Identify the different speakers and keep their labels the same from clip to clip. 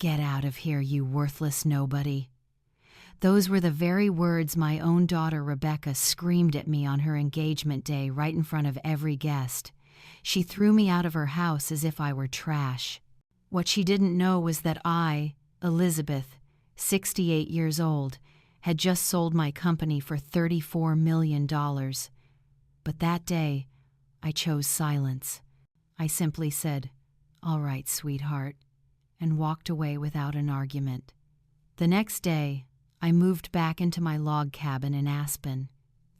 Speaker 1: "Get out of here, you worthless nobody." Those were the very words my own daughter Rebecca screamed at me on her engagement day right in front of every guest. She threw me out of her house as if I were trash. What she didn't know was that I, Elizabeth, 68 years old, had just sold my company for $34 million. But that day, I chose silence. I simply said, "All right, sweetheart," and walked away without an argument. The next day, I moved back into my log cabin in Aspen.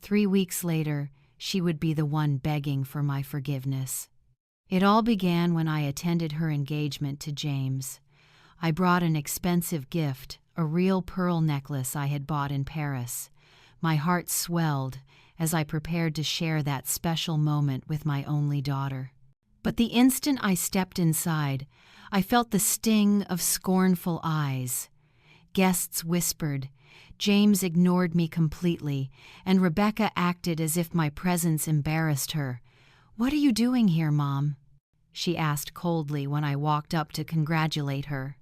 Speaker 1: 3 weeks later, she would be the one begging for my forgiveness. It all began when I attended her engagement to James. I brought an expensive gift, a real pearl necklace I had bought in Paris. My heart swelled as I prepared to share that special moment with my only daughter. But the instant I stepped inside, I felt the sting of scornful eyes. Guests whispered. James ignored me completely, and Rebecca acted as if my presence embarrassed her. "What are you doing here, Mom?" she asked coldly when I walked up to congratulate her.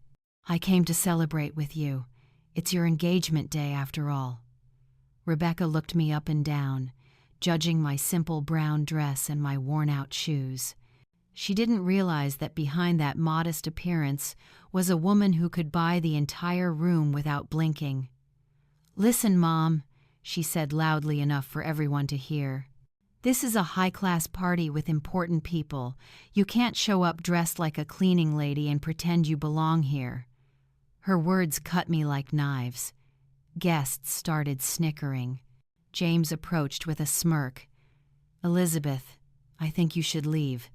Speaker 1: "I came to celebrate with you. It's your engagement day, after all." Rebecca looked me up and down, judging my simple brown dress and my worn-out shoes. She didn't realize that behind that modest appearance was a woman who could buy the entire room without blinking. "Listen, Mom," she said loudly enough for everyone to hear. "This is a high-class party with important people. You can't show up dressed like a cleaning lady and pretend you belong here." Her words cut me like knives. Guests started snickering. James approached with a smirk. "Elizabeth, I think you should leave.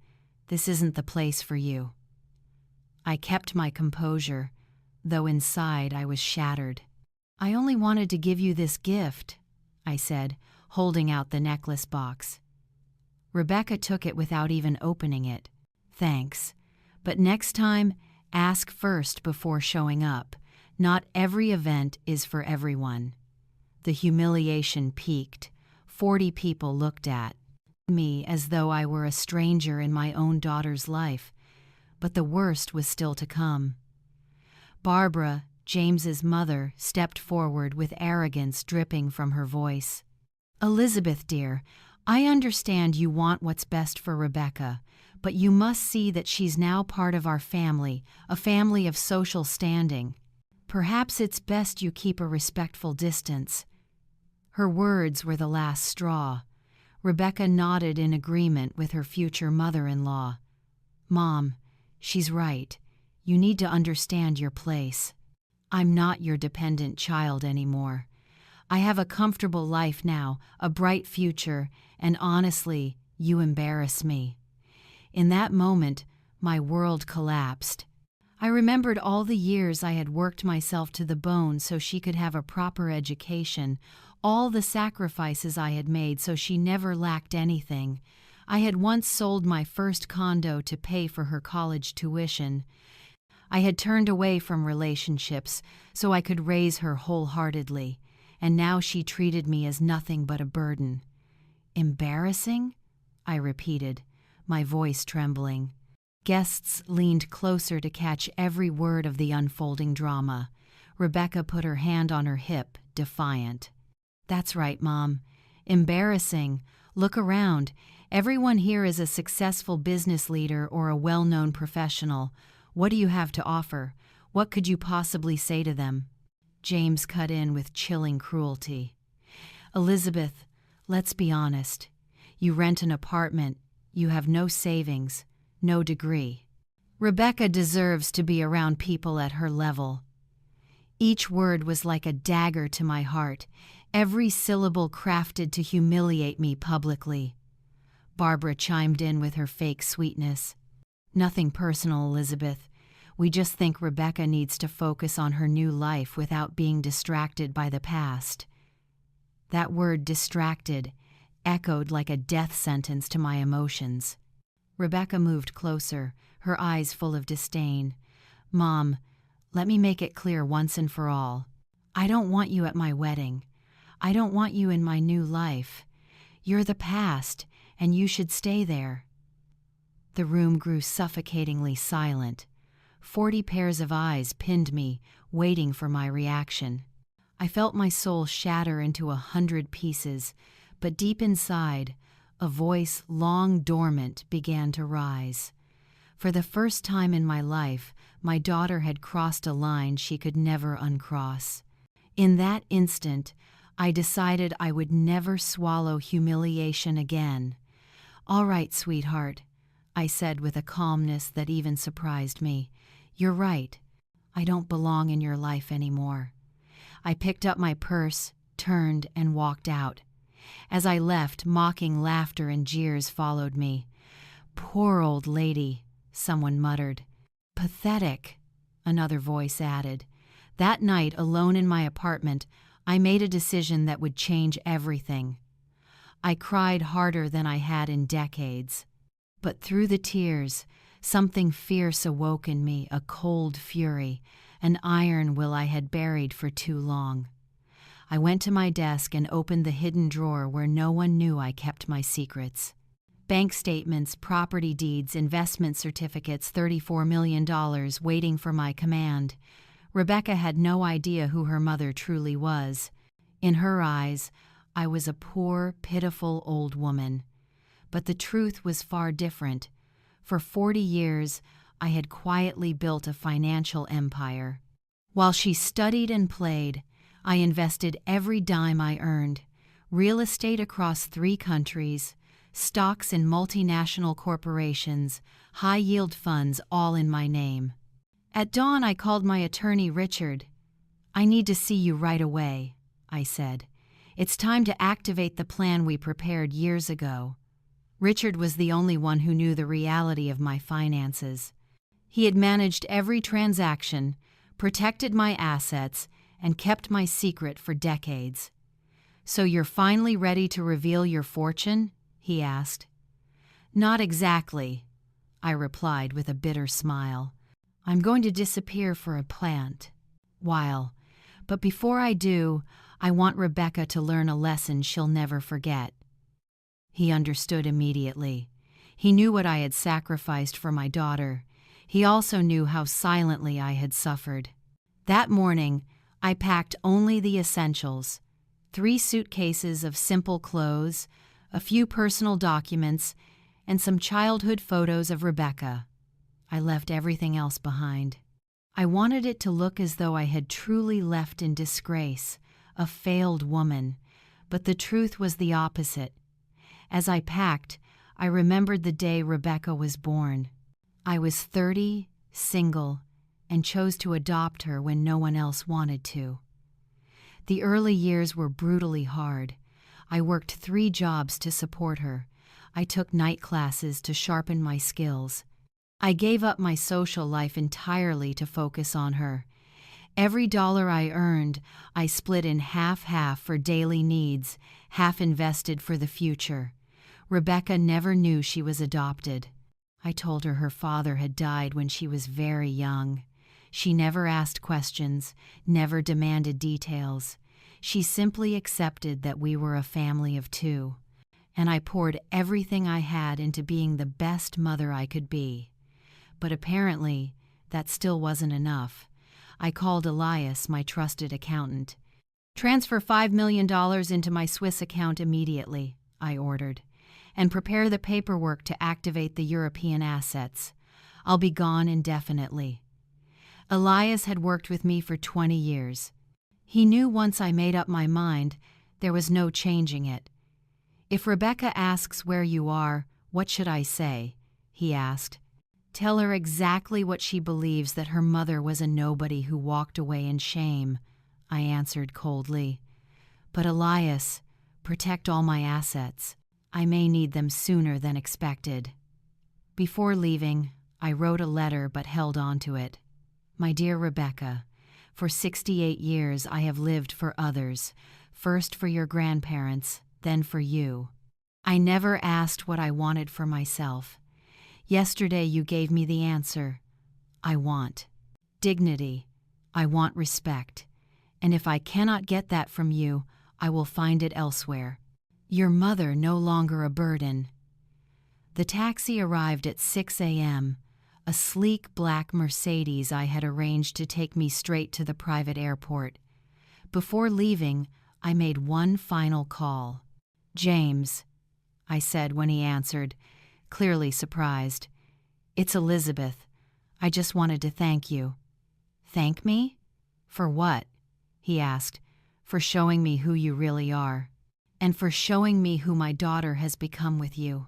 Speaker 1: This isn't the place for you." I kept my composure, though inside I was shattered. "I only wanted to give you this gift," I said, holding out the necklace box. Rebecca took it without even opening it. "Thanks, but next time, ask first before showing up. Not every event is for everyone." The humiliation peaked. 40 people looked at me as though I were a stranger in my own daughter's life, but the worst was still to come. Barbara, James's mother, stepped forward with arrogance dripping from her voice. "Elizabeth, dear, I understand you want what's best for Rebecca, but you must see that she's now part of our family, a family of social standing. Perhaps it's best you keep a respectful distance." Her words were the last straw. Rebecca nodded in agreement with her future mother-in-law. "Mom, she's right. You need to understand your place. I'm not your dependent child anymore. I have a comfortable life now, a bright future, and honestly, you embarrass me." In that moment, my world collapsed. I remembered all the years I had worked myself to the bone so she could have a proper education, all the sacrifices I had made so she never lacked anything. I had once sold my first condo to pay for her college tuition. I had turned away from relationships so I could raise her wholeheartedly, and now she treated me as nothing but a burden. "Embarrassing?" I repeated, my voice trembling. Guests leaned closer to catch every word of the unfolding drama. Rebecca put her hand on her hip, defiant. "That's right, Mom. Embarrassing. Look around. Everyone here is a successful business leader or a well-known professional. What do you have to offer? What could you possibly say to them?" James cut in with chilling cruelty. "Elizabeth, let's be honest. You rent an apartment. You have no savings, no degree. Rebecca deserves to be around people at her level." Each word was like a dagger to my heart, every syllable crafted to humiliate me publicly. Barbara chimed in with her fake sweetness. "Nothing personal, Elizabeth. We just think Rebecca needs to focus on her new life without being distracted by the past." That word, distracted, echoed like a death sentence to my emotions. Rebecca moved closer, her eyes full of disdain. "Mom, let me make it clear once and for all. I don't want you at my wedding. I don't want you in my new life. You're the past, and you should stay there." The room grew suffocatingly silent. 40 pairs of eyes pinned me, waiting for my reaction. I felt my soul shatter into 100 pieces, but deep inside, a voice long dormant began to rise. For the first time in my life, my daughter had crossed a line she could never uncross. In that instant, I decided I would never swallow humiliation again. "All right, sweetheart," I said with a calmness that even surprised me. "You're right. I don't belong in your life anymore." I picked up my purse, turned, and walked out. As I left, mocking laughter and jeers followed me. "Poor old lady," someone muttered. "Pathetic," another voice added. That night, alone in my apartment, I made a decision that would change everything. I cried harder than I had in decades. But through the tears, something fierce awoke in me, a cold fury, an iron will I had buried for too long. I went to my desk and opened the hidden drawer where no one knew I kept my secrets. Bank statements, property deeds, investment certificates, $34 million waiting for my command. Rebecca had no idea who her mother truly was. In her eyes, I was a poor, pitiful old woman. But the truth was far different. For 40 years, I had quietly built a financial empire. While she studied and played, I invested every dime I earned. Real estate across 3 countries, stocks in multinational corporations, high-yield funds, all in my name. At dawn, I called my attorney, Richard. "I need to see you right away," I said. "It's time to activate the plan we prepared years ago." Richard was the only one who knew the reality of my finances. He had managed every transaction, protected my assets, and kept my secret for decades. "So you're finally ready to reveal your fortune?" he asked. "Not exactly," I replied with a bitter smile. "I'm going to disappear for a while. But before I do, I want Rebecca to learn a lesson she'll never forget." He understood immediately. He knew what I had sacrificed for my daughter. He also knew how silently I had suffered. That morning, I packed only the essentials: 3 suitcases of simple clothes, a few personal documents, and some childhood photos of Rebecca. I left everything else behind. I wanted it to look as though I had truly left in disgrace, a failed woman, but the truth was the opposite. As I packed, I remembered the day Rebecca was born. I was 30, single, and chose to adopt her when no one else wanted to. The early years were brutally hard. I worked 3 jobs to support her. I took night classes to sharpen my skills. I gave up my social life entirely to focus on her. Every dollar I earned, I split in half-half for daily needs, half invested for the future. Rebecca never knew she was adopted. I told her father had died when she was very young. She never asked questions, never demanded details. She simply accepted that we were a family of 2. And I poured everything I had into being the best mother I could be. But apparently, that still wasn't enough. I called Elias, my trusted accountant. "Transfer $5 million into my Swiss account immediately," I ordered, "and prepare the paperwork to activate the European assets. I'll be gone indefinitely." Elias had worked with me for 20 years. He knew once I made up my mind, there was no changing it. "If Rebecca asks where you are, what should I say?" he asked. "Tell her exactly what she believes, that her mother was a nobody who walked away in shame," I answered coldly. "But Elias, protect all my assets. I may need them sooner than expected." Before leaving, I wrote a letter but held on to it. "My dear Rebecca, for 68 years I have lived for others, first for your grandparents, then for you. I never asked what I wanted for myself. Yesterday you gave me the answer. I want dignity. I want respect. And if I cannot get that from you, I will find it elsewhere. Your mother no longer a burden." The taxi arrived at 6 a.m. a sleek black Mercedes I had arranged to take me straight to the private airport. Before leaving, I made one final call. "James," I said when he answered, clearly surprised. "It's Elizabeth. I just wanted to thank you." "Thank me? For what?" he asked. "For showing me who you really are, and for showing me who my daughter has become with you."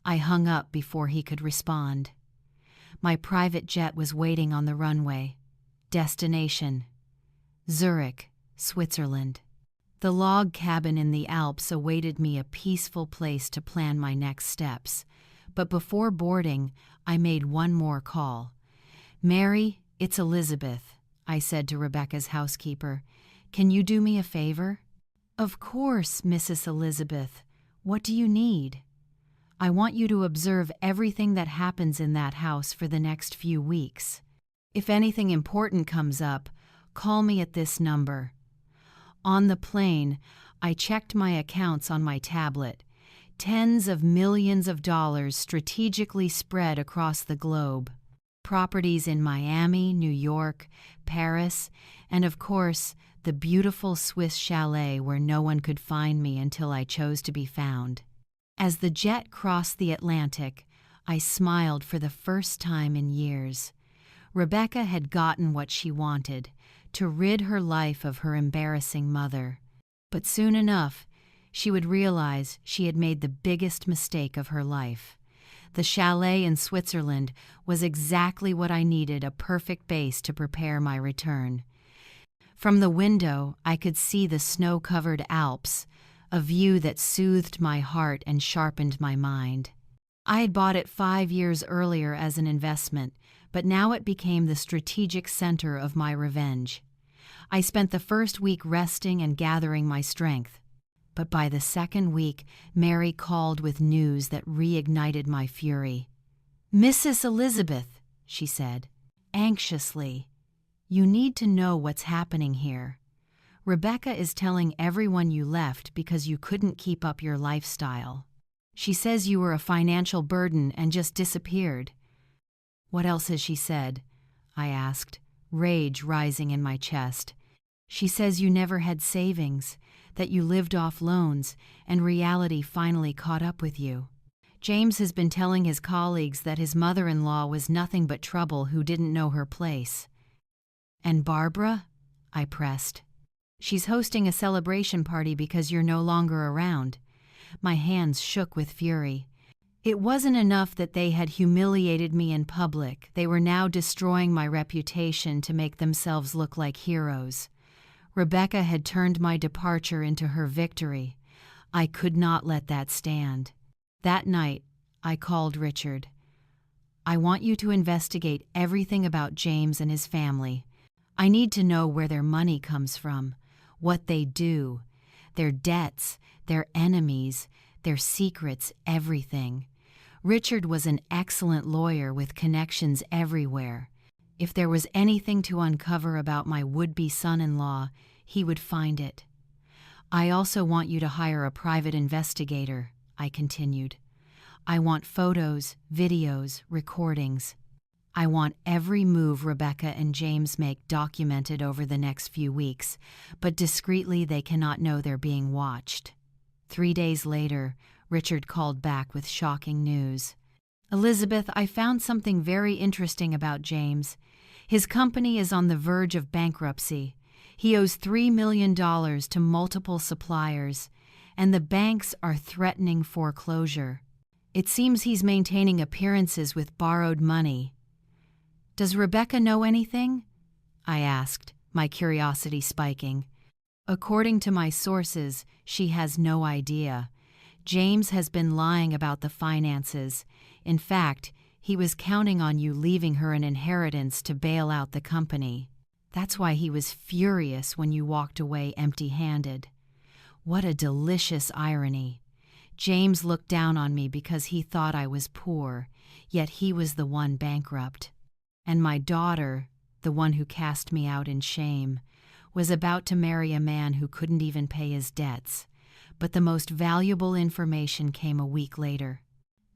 Speaker 1: I hung up before he could respond. My private jet was waiting on the runway. Destination: Zurich, Switzerland. The log cabin in the Alps awaited me, a peaceful place to plan my next steps. But before boarding, I made one more call. "Mary, it's Elizabeth," I said to Rebecca's housekeeper. "Can you do me a favor?" "Of course, Mrs. Elizabeth. What do you need?" "I want you to observe everything that happens in that house for the next few weeks. If anything important comes up, call me at this number." On the plane, I checked my accounts on my tablet. Tens of millions of dollars strategically spread across the globe. Properties in Miami, New York, Paris, and of course, the beautiful Swiss chalet where no one could find me until I chose to be found. As the jet crossed the Atlantic, I smiled for the first time in years. Rebecca had gotten what she wanted, to rid her life of her embarrassing mother. But soon enough, she would realize she had made the biggest mistake of her life. The chalet in Switzerland was exactly what I needed, a perfect base to prepare my return. From the window, I could see the snow-covered Alps, a view that soothed my heart and sharpened my mind. I had bought it 5 years earlier as an investment, but now it became the strategic center of my revenge. I spent the first week resting and gathering my strength. But by the second week, Mary called with news that reignited my fury. "Mrs. Elizabeth," she said, anxiously, "you need to know what's happening here. Rebecca is telling everyone you left because you couldn't keep up your lifestyle. She says you were a financial burden and just disappeared." "What else has she said?" I asked, rage rising in my chest. "She says you never had savings, that you lived off loans, and reality finally caught up with you. James has been telling his colleagues that his mother-in-law was nothing but trouble who didn't know her place." "And Barbara?" I pressed. "She's hosting a celebration party because you're no longer around." My hands shook with fury. It wasn't enough that they had humiliated me in public. They were now destroying my reputation to make themselves look like heroes. Rebecca had turned my departure into her victory. I could not let that stand. That night, I called Richard. "I want you to investigate everything about James and his family. I need to know where their money comes from, what they do, their debts, their enemies, their secrets, everything." Richard was an excellent lawyer with connections everywhere. If there was anything to uncover about my would-be son-in-law, he would find it. "I also want you to hire a private investigator," I continued. "I want photos, videos, recordings. I want every move Rebecca and James make documented over the next few weeks, but discreetly they cannot know they're being watched." 3 days later, Richard called back with shocking news. "Elizabeth, I found something very interesting about James. His company is on the verge of bankruptcy. He owes $3 million to multiple suppliers, and the banks are threatening foreclosure. It seems he's maintaining appearances with borrowed money." "Does Rebecca know anything?" I asked, my curiosity spiking. "According to my sources, she has no idea. James has been lying about the finances. In fact, he was counting on you leaving her an inheritance to bail out the company. That's why he was furious when you walked away empty-handed." What a delicious irony. James looked down on me because he thought I was poor, yet he was the one bankrupt. And my daughter, the one who cast me out in shame, was about to marry a man who couldn't even pay his debts. But the most valuable information came a week later.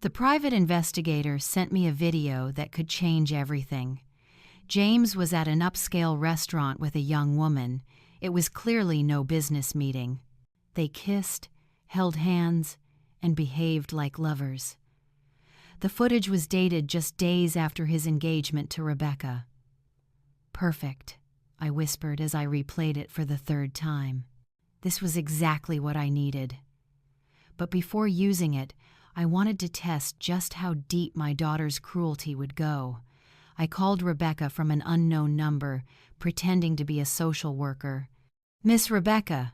Speaker 1: The private investigator sent me a video that could change everything. James was at an upscale restaurant with a young woman. It was clearly no business meeting. They kissed, held hands, and behaved like lovers. The footage was dated just days after his engagement to Rebecca. "Perfect," I whispered as I replayed it for the third time. This was exactly what I needed. But before using it, I wanted to test just how deep my daughter's cruelty would go. I called Rebecca from an unknown number, pretending to be a social worker. "Miss Rebecca,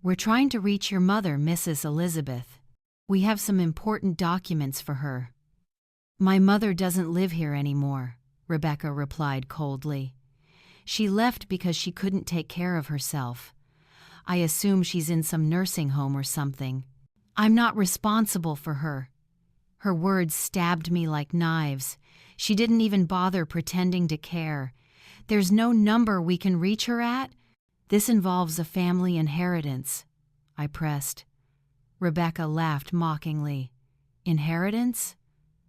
Speaker 1: we're trying to reach your mother, Mrs. Elizabeth. We have some important documents for her." "My mother doesn't live here anymore," Rebecca replied coldly. "She left because she couldn't take care of herself. I assume she's in some nursing home or something. I'm not responsible for her." Her words stabbed me like knives. She didn't even bother pretending to care. "There's no number we can reach her at?" "This involves a family inheritance," I pressed. Rebecca laughed mockingly. "Inheritance?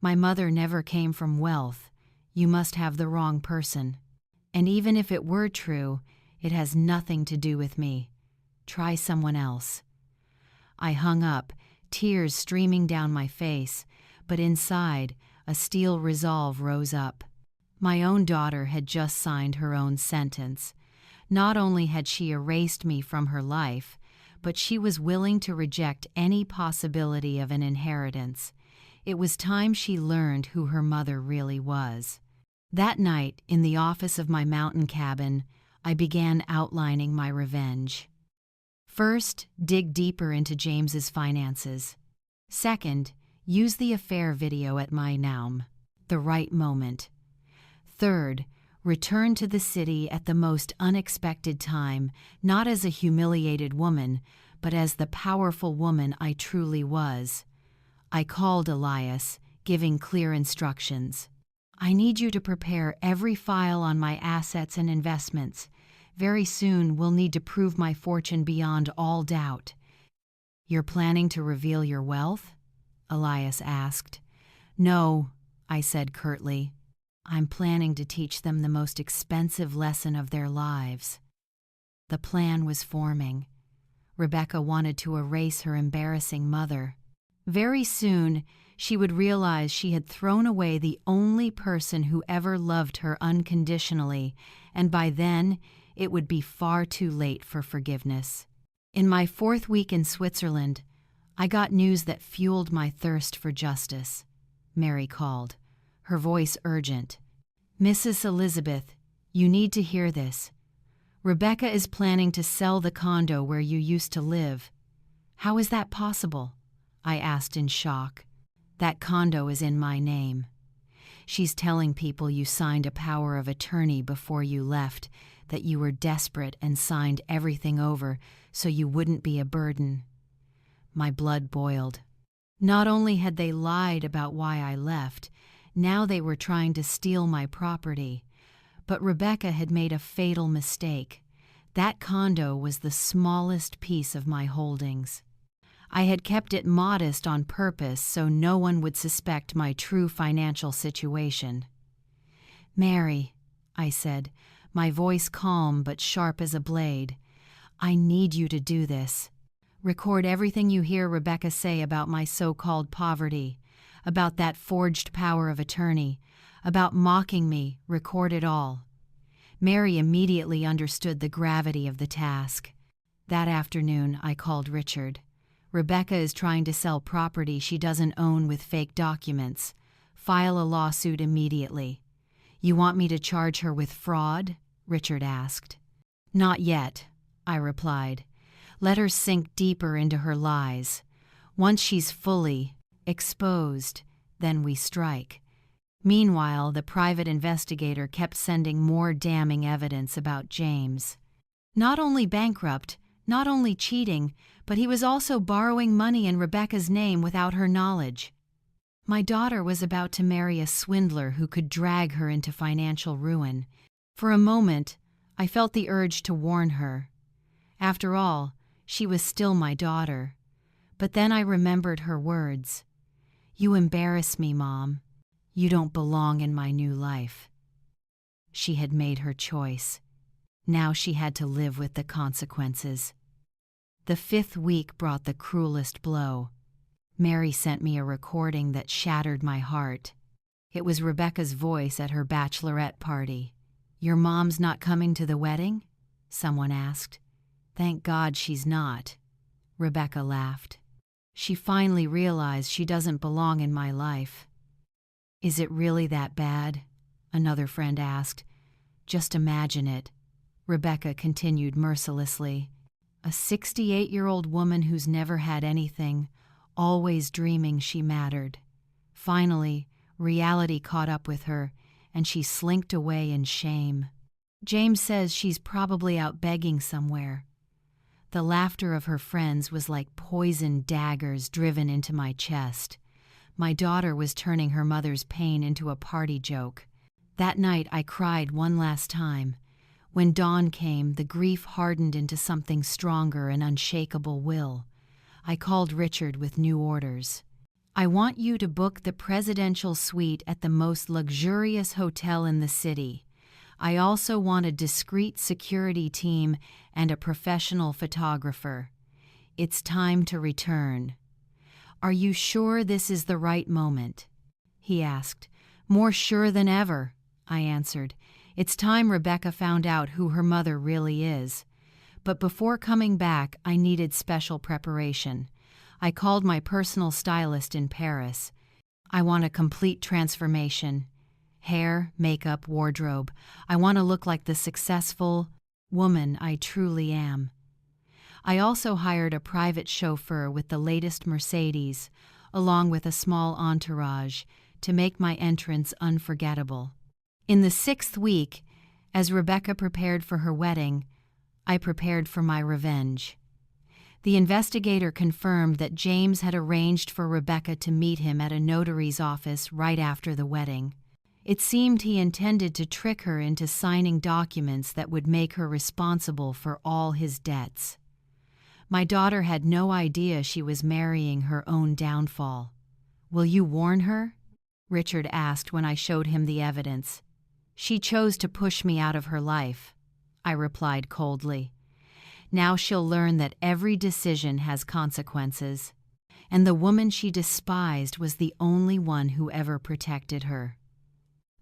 Speaker 1: My mother never came from wealth. You must have the wrong person. And even if it were true, it has nothing to do with me. Try someone else." I hung up, tears streaming down my face, but inside, a steel resolve rose up. My own daughter had just signed her own sentence. Not only had she erased me from her life, but she was willing to reject any possibility of an inheritance. It was time she learned who her mother really was. That night, in the office of my mountain cabin, I began outlining my revenge. First, dig deeper into James's finances. Second, use the affair video at my naum, the right moment. Third, return to the city at the most unexpected time, not as a humiliated woman, but as the powerful woman I truly was. I called Elias, giving clear instructions. "I need you to prepare every file on my assets and investments. Very soon we'll need to prove my fortune beyond all doubt." "You're planning to reveal your wealth?" Elias asked. "No," I said curtly. "I'm planning to teach them the most expensive lesson of their lives." The plan was forming. Rebecca wanted to erase her embarrassing mother. Very soon, she would realize she had thrown away the only person who ever loved her unconditionally, and by then, it would be far too late for forgiveness. In my 4th week in Switzerland, I got news that fueled my thirst for justice. Mary called, her voice urgent. "Mrs. Elizabeth, you need to hear this. Rebecca is planning to sell the condo where you used to live." "How is that possible?" I asked in shock. "That condo is in my name. She's telling people you signed a power of attorney before you left, that you were desperate and signed everything over so you wouldn't be a burden." My blood boiled. Not only had they lied about why I left, now they were trying to steal my property. But Rebecca had made a fatal mistake. That condo was the smallest piece of my holdings. I had kept it modest on purpose so no one would suspect my true financial situation. "Mary," I said, my voice calm but sharp as a blade, "I need you to do this. Record everything you hear Rebecca say about my so-called poverty, about that forged power of attorney, about mocking me. Record it all." Mary immediately understood the gravity of the task. That afternoon, I called Richard. "Rebecca is trying to sell property she doesn't own with fake documents. File a lawsuit immediately." "You want me to charge her with fraud?" Richard asked. "Not yet," I replied. "Let her sink deeper into her lies. Once she's fully exposed, then we strike." Meanwhile, the private investigator kept sending more damning evidence about James. Not only bankrupt, not only cheating, but he was also borrowing money in Rebecca's name without her knowledge. My daughter was about to marry a swindler who could drag her into financial ruin. For a moment, I felt the urge to warn her. After all, she was still my daughter. But then I remembered her words. "You embarrass me, Mom. You don't belong in my new life." She had made her choice. Now she had to live with the consequences. The 5th week brought the cruelest blow. Mary sent me a recording that shattered my heart. It was Rebecca's voice at her bachelorette party. "Your mom's not coming to the wedding?" someone asked. "Thank God she's not." Rebecca laughed. "She finally realized she doesn't belong in my life." "Is it really that bad?" another friend asked. "Just imagine it," Rebecca continued mercilessly. "A 68-year-old woman who's never had anything, always dreaming she mattered. Finally, reality caught up with her, and she slinked away in shame. James says she's probably out begging somewhere." The laughter of her friends was like poisoned daggers driven into my chest. My daughter was turning her mother's pain into a party joke. That night I cried one last time. When dawn came, the grief hardened into something stronger, an unshakable will. I called Richard with new orders. "I want you to book the presidential suite at the most luxurious hotel in the city. I also want a discreet security team and a professional photographer. It's time to return." "Are you sure this is the right moment?" he asked. "More sure than ever," I answered. "It's time Rebecca found out who her mother really is." But before coming back, I needed special preparation. I called my personal stylist in Paris. "I want a complete transformation. Hair, makeup, wardrobe. I want to look like the successful woman I truly am." I also hired a private chauffeur with the latest Mercedes, along with a small entourage, to make my entrance unforgettable. In the 6th week, as Rebecca prepared for her wedding, I prepared for my revenge. The investigator confirmed that James had arranged for Rebecca to meet him at a notary's office right after the wedding. It seemed he intended to trick her into signing documents that would make her responsible for all his debts. My daughter had no idea she was marrying her own downfall. "Will you warn her?" Richard asked when I showed him the evidence. "She chose to push me out of her life," I replied coldly. "Now she'll learn that every decision has consequences. And the woman she despised was the only one who ever protected her."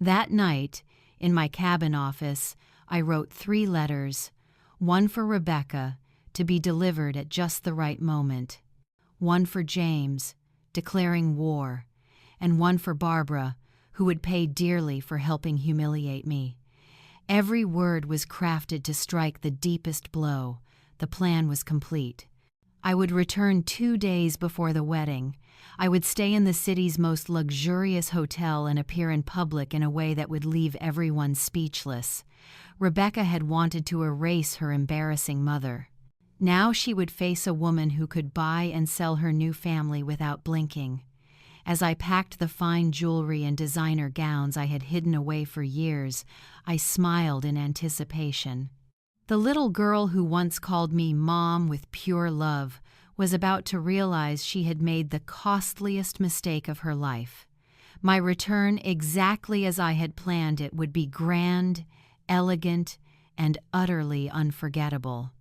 Speaker 1: That night, in my cabin office, I wrote 3 letters, one for Rebecca, to be delivered at just the right moment, one for James, declaring war, and one for Barbara, who would pay dearly for helping humiliate me. Every word was crafted to strike the deepest blow. The plan was complete. I would return 2 days before the wedding. I would stay in the city's most luxurious hotel and appear in public in a way that would leave everyone speechless. Rebecca had wanted to erase her embarrassing mother. Now she would face a woman who could buy and sell her new family without blinking. As I packed the fine jewelry and designer gowns I had hidden away for years, I smiled in anticipation. The little girl who once called me Mom with pure love was about to realize she had made the costliest mistake of her life. My return, exactly as I had planned it, would be grand, elegant, and utterly unforgettable.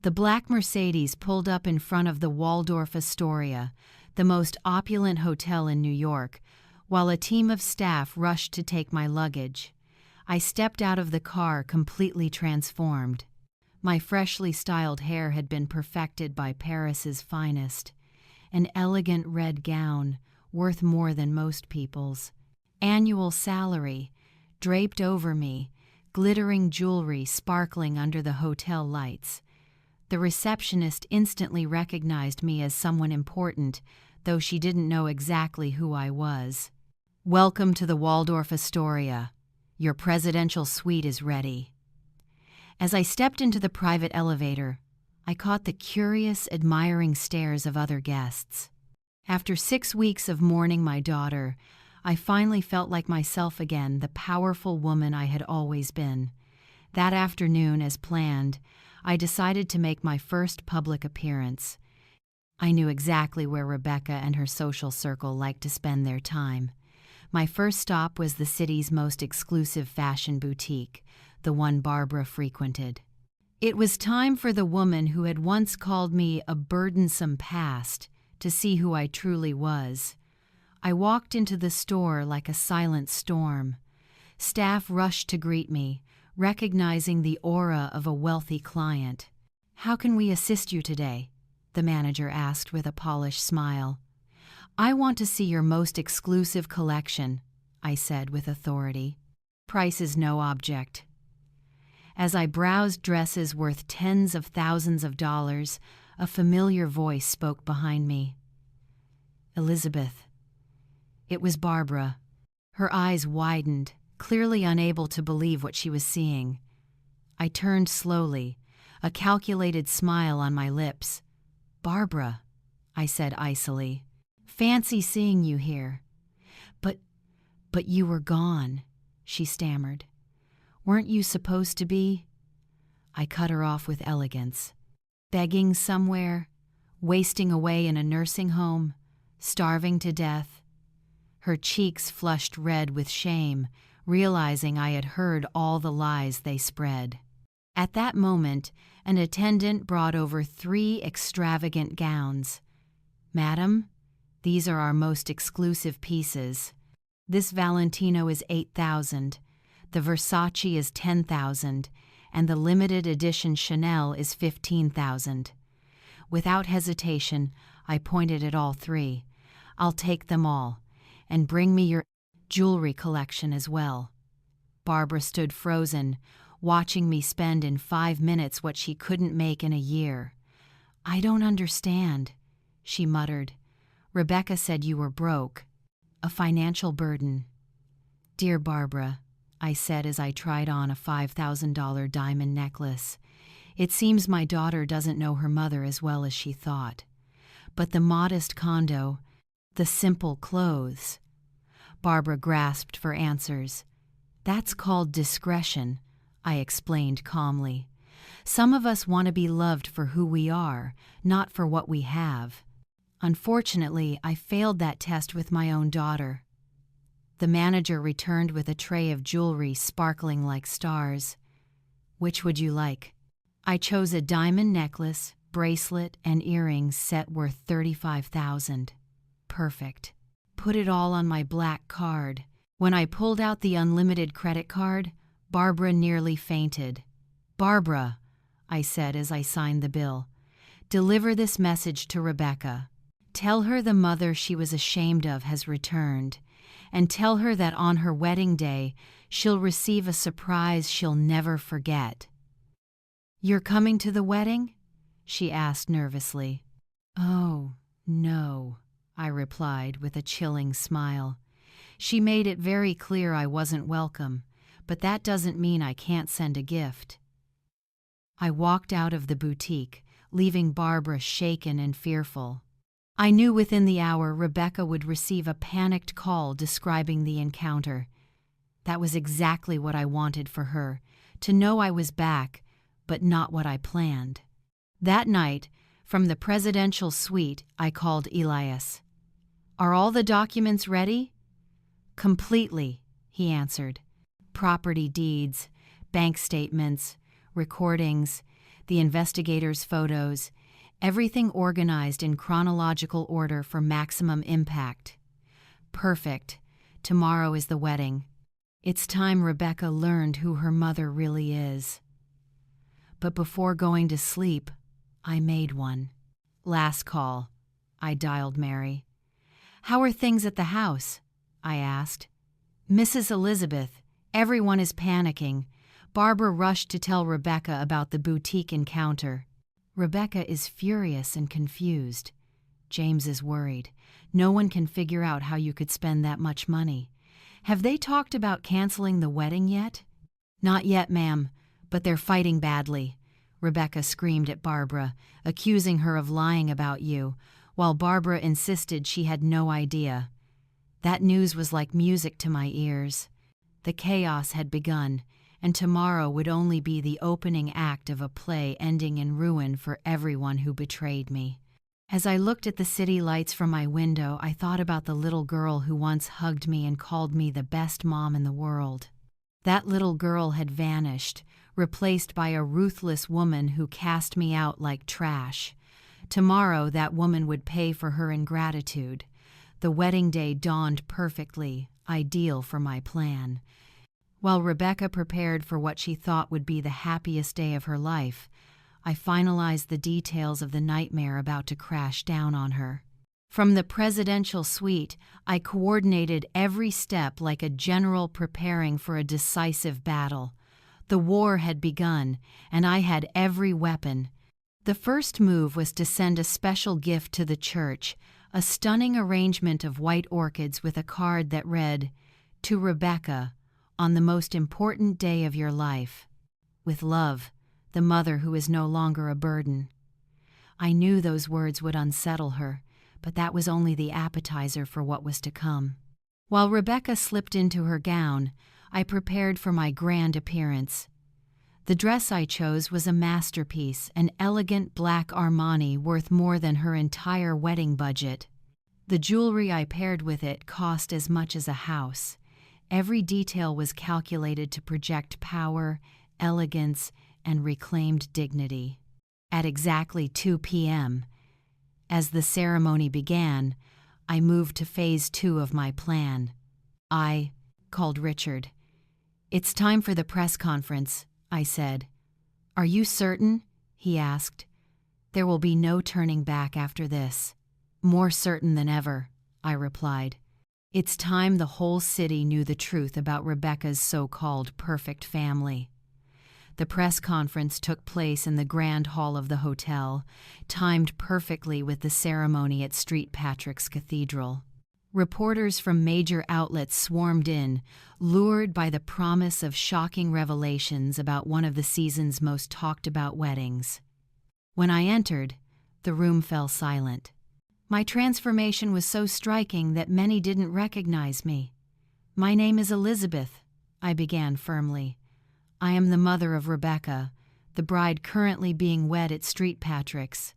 Speaker 1: The black Mercedes pulled up in front of the Waldorf Astoria, the most opulent hotel in New York, while a team of staff rushed to take my luggage. I stepped out of the car completely transformed. My freshly styled hair had been perfected by Paris's finest. An elegant red gown, worth more than most people's. Annual salary, draped over me, glittering jewelry sparkling under the hotel lights. The receptionist instantly recognized me as someone important, though she didn't know exactly who I was. "Welcome to the Waldorf Astoria. Your presidential suite is ready." As I stepped into the private elevator, I caught the curious, admiring stares of other guests. After 6 weeks of mourning my daughter, I finally felt like myself again, the powerful woman I had always been. That afternoon, as planned, I decided to make my first public appearance. I knew exactly where Rebecca and her social circle liked to spend their time. My first stop was the city's most exclusive fashion boutique, the one Barbara frequented. It was time for the woman who had once called me a burdensome past to see who I truly was. I walked into the store like a silent storm. Staff rushed to greet me, recognizing the aura of a wealthy client. "How can we assist you today?" the manager asked with a polished smile. "I want to see your most exclusive collection," I said with authority. "Price is no object." As I browsed dresses worth tens of thousands of dollars, a familiar voice spoke behind me. "Elizabeth." It was Barbara. Her eyes widened, clearly unable to believe what she was seeing. I turned slowly, a calculated smile on my lips. "Barbara," I said icily. "Fancy seeing you here." But you were gone," she stammered. "Weren't you supposed to be—" I cut her off with elegance. "Begging somewhere? Wasting away in a nursing home? Starving to death?" Her cheeks flushed red with shame, realizing I had heard all the lies they spread. At that moment, an attendant brought over 3 extravagant gowns. "Madam, these are our most exclusive pieces. This Valentino is $8,000, the Versace is $10,000, and the limited edition Chanel is $15,000. Without hesitation, I pointed at all 3. "I'll take them all, and bring me your jewelry collection as well." Barbara stood frozen, watching me spend in 5 minutes what she couldn't make in a year. "I don't understand," she muttered. "Rebecca said you were broke. A financial burden." "Dear Barbara," I said as I tried on a $5,000 diamond necklace, "it seems my daughter doesn't know her mother as well as she thought. But the modest condo, the simple clothes—" Barbara grasped for answers. "That's called discretion," I explained calmly. "Some of us want to be loved for who we are, not for what we have. Unfortunately, I failed that test with my own daughter." The manager returned with a tray of jewelry sparkling like stars. "Which would you like?" I chose a diamond necklace, bracelet, and earrings set worth $35,000. "Perfect." "Put it all on my black card." When I pulled out the unlimited credit card, Barbara nearly fainted. "Barbara," I said as I signed the bill, "deliver this message to Rebecca. Tell her the mother she was ashamed of has returned, and tell her that on her wedding day she'll receive a surprise she'll never forget." "You're coming to the wedding?" she asked nervously. "Oh, no," I replied with a chilling smile. "She made it very clear I wasn't welcome, but that doesn't mean I can't send a gift." I walked out of the boutique, leaving Barbara shaken and fearful. I knew within the hour Rebecca would receive a panicked call describing the encounter. That was exactly what I wanted for her, to know I was back, but not what I planned. That night, from the presidential suite, I called Elias. "Are all the documents ready?" "Completely," he answered. "Property deeds, bank statements, recordings, the investigators' photos, everything organized in chronological order for maximum impact." "Perfect. Tomorrow is the wedding. It's time Rebecca learned who her mother really is." But before going to sleep, I made one. "Last call." I dialed Mary. "How are things at the house?" I asked. "Mrs. Elizabeth, everyone is panicking. Barbara rushed to tell Rebecca about the boutique encounter. Rebecca is furious and confused. James is worried. No one can figure out how you could spend that much money. Have they talked about canceling the wedding yet?" "Not yet, ma'am, but they're fighting badly." Rebecca screamed at Barbara, accusing her of lying about you, while Barbara insisted she had no idea. That news was like music to my ears. The chaos had begun, and tomorrow would only be the opening act of a play ending in ruin for everyone who betrayed me. As I looked at the city lights from my window, I thought about the little girl who once hugged me and called me the best mom in the world. That little girl had vanished, replaced by a ruthless woman who cast me out like trash. Tomorrow, that woman would pay for her ingratitude. The wedding day dawned perfectly, ideal for my plan. While Rebecca prepared for what she thought would be the happiest day of her life, I finalized the details of the nightmare about to crash down on her. From the presidential suite, I coordinated every step like a general preparing for a decisive battle. The war had begun, and I had every weapon. The first move was to send a special gift to the church, a stunning arrangement of white orchids with a card that read, "To Rebecca, on the most important day of your life. With love, the mother who is no longer a burden." I knew those words would unsettle her, but that was only the appetizer for what was to come. While Rebecca slipped into her gown, I prepared for my grand appearance. The dress I chose was a masterpiece, an elegant black Armani worth more than her entire wedding budget. The jewelry I paired with it cost as much as a house. Every detail was calculated to project power, elegance, and reclaimed dignity. At exactly 2 p.m., as the ceremony began, I moved to phase 2 of my plan. I called Richard. "It's time for the press conference," I said. "Are you certain?" he asked. "There will be no turning back after this." "More certain than ever," I replied. It's time the whole city knew the truth about Rebecca's so-called perfect family. The press conference took place in the grand hall of the hotel, timed perfectly with the ceremony at St. Patrick's Cathedral. Reporters from major outlets swarmed in, lured by the promise of shocking revelations about one of the season's most talked-about weddings. When I entered, the room fell silent. My transformation was so striking that many didn't recognize me. "My name is Elizabeth," I began firmly. "I am the mother of Rebecca, the bride currently being wed at St. Patrick's.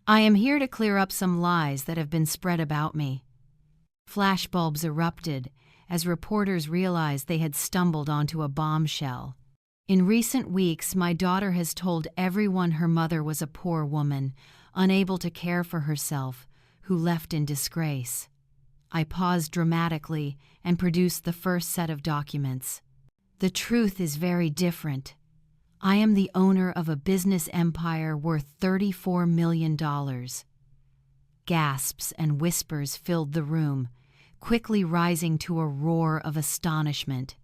Speaker 1: I am here to clear up some lies that have been spread about me." Flashbulbs erupted as reporters realized they had stumbled onto a bombshell. In recent weeks, my daughter has told everyone her mother was a poor woman, unable to care for herself, who left in disgrace. I paused dramatically and produced the first set of documents. The truth is very different. I am the owner of a business empire worth $34 million. Gasps and whispers filled the room, quickly rising to a roar of astonishment.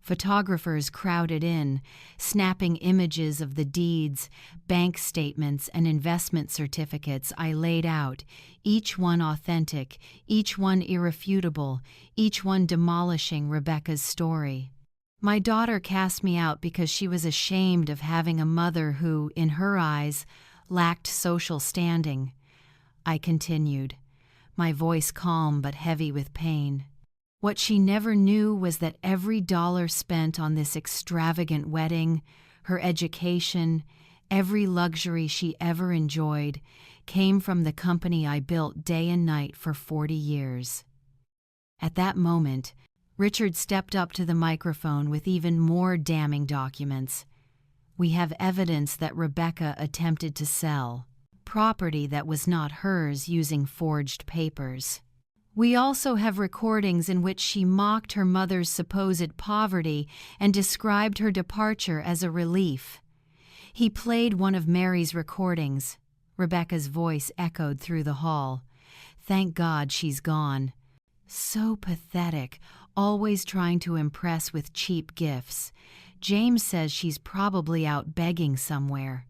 Speaker 1: Photographers crowded in, snapping images of the deeds, bank statements, and investment certificates I laid out, each one authentic, each one irrefutable, each one demolishing Rebecca's story. My daughter cast me out because she was ashamed of having a mother who, in her eyes, lacked social standing. I continued, my voice calm but heavy with pain. What she never knew was that every dollar spent on this extravagant wedding, her education, every luxury she ever enjoyed, came from the company I built day and night for 40 years. At that moment, Richard stepped up to the microphone with even more damning documents. "We have evidence that Rebecca attempted to sell property that was not hers using forged papers. We also have recordings in which she mocked her mother's supposed poverty and described her departure as a relief." He played one of Mary's recordings. Rebecca's voice echoed through the hall. "Thank God she's gone. So pathetic, always trying to impress with cheap gifts. James says she's probably out begging somewhere."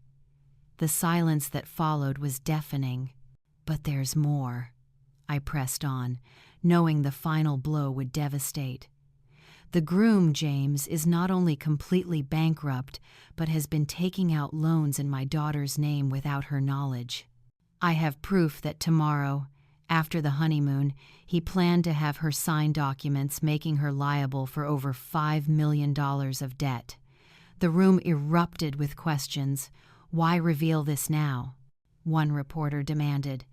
Speaker 1: The silence that followed was deafening. "But there's more," I pressed on, knowing the final blow would devastate. "The groom, James, is not only completely bankrupt, but has been taking out loans in my daughter's name without her knowledge. I have proof that tomorrow, after the honeymoon, he planned to have her sign documents making her liable for over $5 million of debt." The room erupted with questions. "Why reveal this now?" one reporter demanded.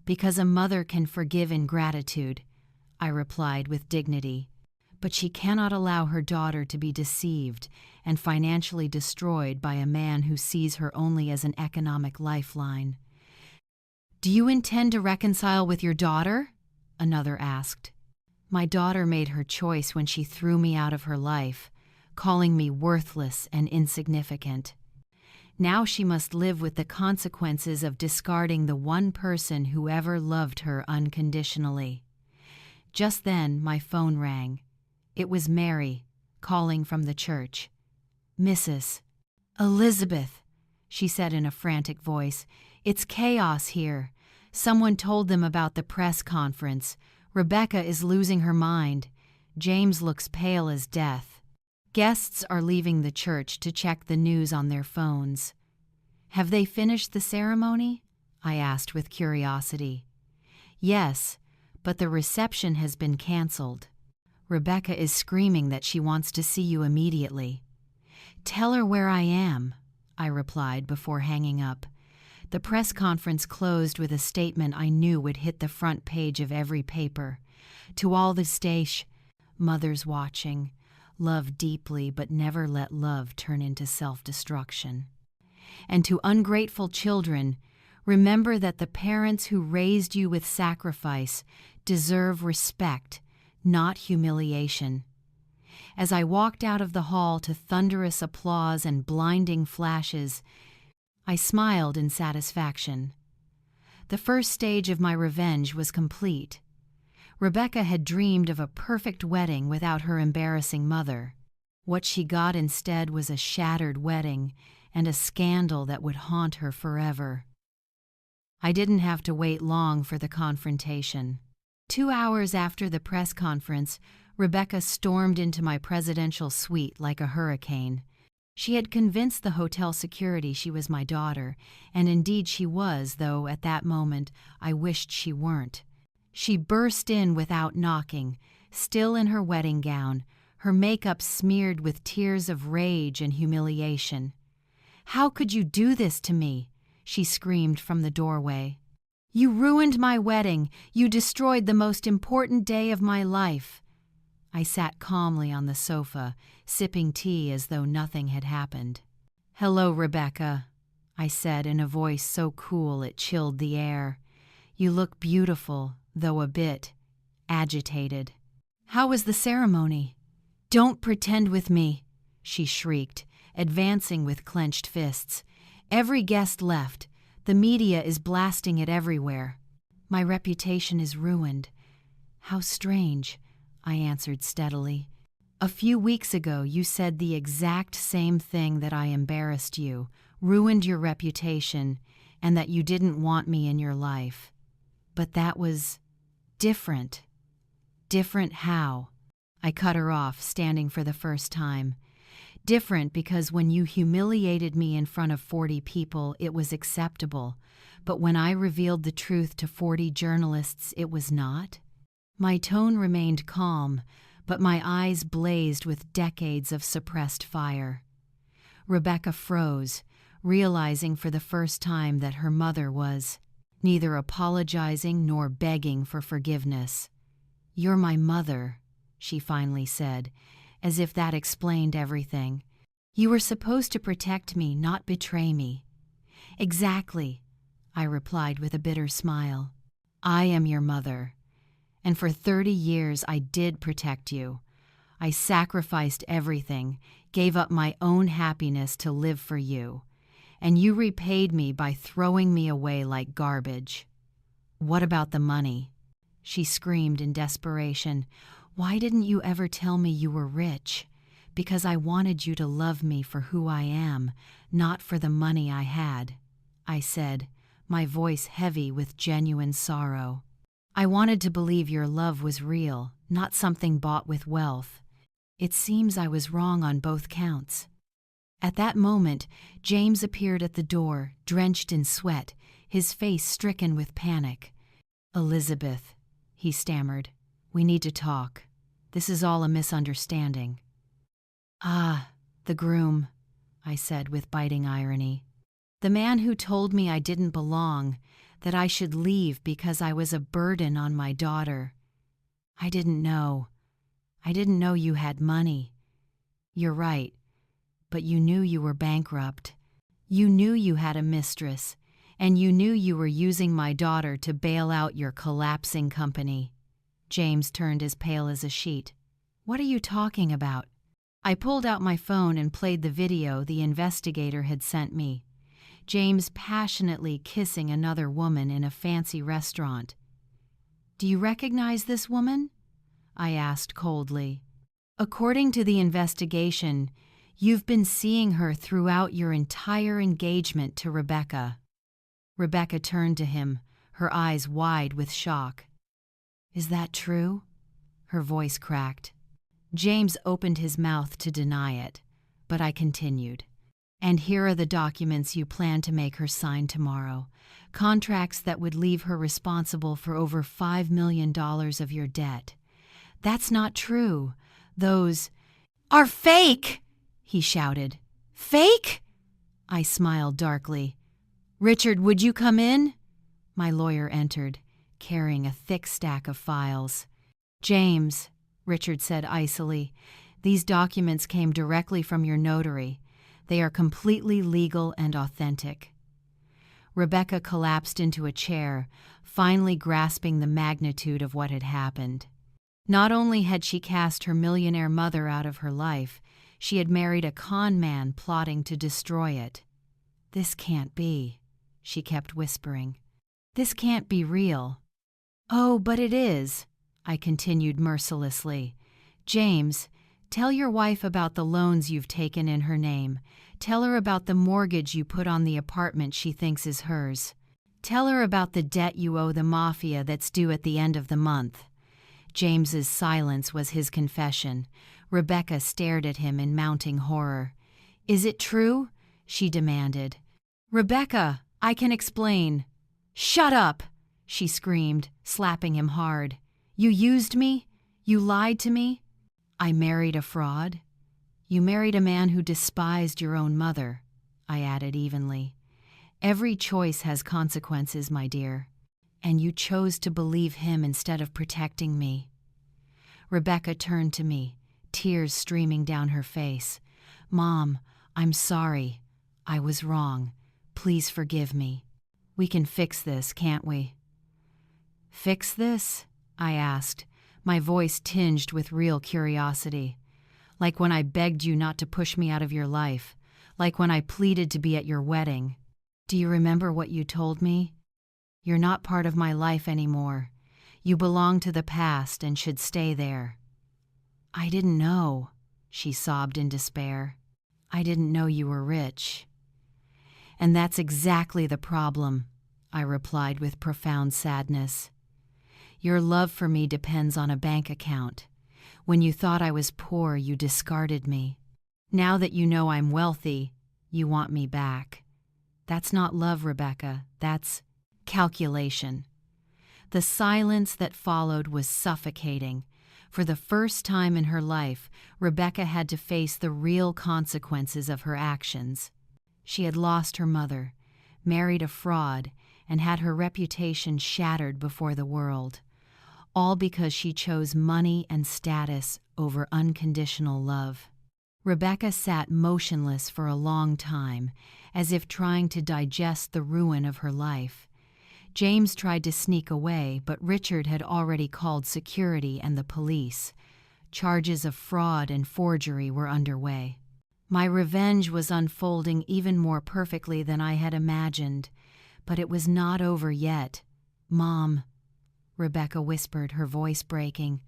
Speaker 1: Because a mother can forgive ingratitude, I replied with dignity. But she cannot allow her daughter to be deceived and financially destroyed by a man who sees her only as an economic lifeline. Do you intend to reconcile with your daughter? Another asked. My daughter made her choice when she threw me out of her life, calling me worthless and insignificant. Now she must live with the consequences of discarding the one person who ever loved her unconditionally. Just then, my phone rang. It was Mary, calling from the church. Mrs. Elizabeth, she said in a frantic voice, it's chaos here. Someone told them about the press conference. Rebecca is losing her mind. James looks pale as death. Guests are leaving the church to check the news on their phones. Have they finished the ceremony? I asked with curiosity. Yes, but the reception has been canceled. Rebecca is screaming that she wants to see you immediately. Tell her where I am, I replied before hanging up. The press conference closed with a statement I knew would hit the front page of every paper. To all the mothers watching, love deeply but never let love turn into self-destruction. And to ungrateful children, remember that the parents who raised you with sacrifice deserve respect, not humiliation. As I walked out of the hall to thunderous applause and blinding flashes, I smiled in satisfaction. The first stage of my revenge was complete. Rebecca had dreamed of a perfect wedding without her embarrassing mother. What she got instead was a shattered wedding and a scandal that would haunt her forever. I didn't have to wait long for the confrontation. 2 hours after the press conference, Rebecca stormed into my presidential suite like a hurricane. She had convinced the hotel security she was my daughter, and indeed she was, though at that moment I wished she weren't. She burst in without knocking, still in her wedding gown, her makeup smeared with tears of rage and humiliation. "How could you do this to me?" she screamed from the doorway. "You ruined my wedding. You destroyed the most important day of my life." I sat calmly on the sofa, sipping tea as though nothing had happened. "Hello, Rebecca," I said in a voice so cool it chilled the air. "You look beautiful, though a bit agitated. How was the ceremony?" "Don't pretend with me," she shrieked, advancing with clenched fists. "Every guest left. The media is blasting it everywhere. My reputation is ruined." "How strange," I answered steadily. "A few weeks ago you said the exact same thing, that I embarrassed you, ruined your reputation, and that you didn't want me in your life. But that was different." "Different how?" I cut her off, standing for the first time. "Different because when you humiliated me in front of 40 people, it was acceptable. But when I revealed the truth to 40 journalists, it was not?" My tone remained calm, but my eyes blazed with decades of suppressed fire. Rebecca froze, realizing for the first time that her mother was neither apologizing nor begging for forgiveness. "You're my mother," she finally said, as if that explained everything. "You were supposed to protect me, not betray me." "Exactly," I replied with a bitter smile. "I am your mother. And for 30 years I did protect you. I sacrificed everything, gave up my own happiness to live for you. And you repaid me by throwing me away like garbage." "What about the money?" she screamed in desperation. "Why didn't you ever tell me you were rich?" "Because I wanted you to love me for who I am, not for the money I had," I said, my voice heavy with genuine sorrow. "I wanted to believe your love was real, not something bought with wealth. It seems I was wrong on both counts." At that moment, James appeared at the door, drenched in sweat, his face stricken with panic. "Elizabeth," he stammered, "we need to talk. This is all a misunderstanding." "Ah, the groom," I said with biting irony. "The man who told me I didn't belong, that I should leave because I was a burden on my daughter. I didn't know. I didn't know you had money. You're right, but you knew you were bankrupt. You knew you had a mistress, and you knew you were using my daughter to bail out your collapsing company." James turned as pale as a sheet. "What are you talking about?" I pulled out my phone and played the video the investigator had sent me. James passionately kissing another woman in a fancy restaurant. "Do you recognize this woman?" I asked coldly. "According to the investigation, you've been seeing her throughout your entire engagement to Rebecca." Rebecca turned to him, her eyes wide with shock. "Is that true?" Her voice cracked. James opened his mouth to deny it, but I continued. "And here are the documents you plan to make her sign tomorrow. Contracts that would leave her responsible for over $5 million of your debt." "That's not true. Those are fake!" he shouted. "Fake?" I smiled darkly. "Richard, would you come in?" My lawyer entered, carrying a thick stack of files. "James," Richard said icily, "these documents came directly from your notary. They are completely legal and authentic." Rebecca collapsed into a chair, finally grasping the magnitude of what had happened. Not only had she cast her millionaire mother out of her life, she had married a con man plotting to destroy it. "This can't be," she kept whispering. "This can't be real." "Oh, but it is," I continued mercilessly. "James, tell your wife about the loans you've taken in her name. Tell her about the mortgage you put on the apartment she thinks is hers. Tell her about the debt you owe the mafia that's due at the end of the month." James's silence was his confession. Rebecca stared at him in mounting horror. "Is it true?" she demanded. "Rebecca, I can explain." "Shut up!" she screamed, slapping him hard. "You used me? You lied to me? I married a fraud? You married a man who despised your own mother," I added evenly. "Every choice has consequences, my dear. And you chose to believe him instead of protecting me." Rebecca turned to me, tears streaming down her face. "Mom, I'm sorry. I was wrong. Please forgive me. We can fix this, can't we?" "Fix this?" I asked, my voice tinged with real curiosity. "Like when I begged you not to push me out of your life, like when I pleaded to be at your wedding. Do you remember what you told me? You're not part of my life anymore. You belong to the past and should stay there." "I didn't know," she sobbed in despair. "I didn't know you were rich." "And that's exactly the problem," I replied with profound sadness. "Your love for me depends on a bank account. When you thought I was poor, you discarded me. Now that you know I'm wealthy, you want me back. That's not love, Rebecca. That's calculation." The silence that followed was suffocating. For the first time in her life, Rebecca had to face the real consequences of her actions. She had lost her mother, married a fraud, and had her reputation shattered before the world. All because she chose money and status over unconditional love. Rebecca sat motionless for a long time, as if trying to digest the ruin of her life. James tried to sneak away, but Richard had already called security and the police. Charges of fraud and forgery were underway. My revenge was unfolding even more perfectly than I had imagined, but it was not over yet. "Mom," Rebecca whispered, her voice breaking,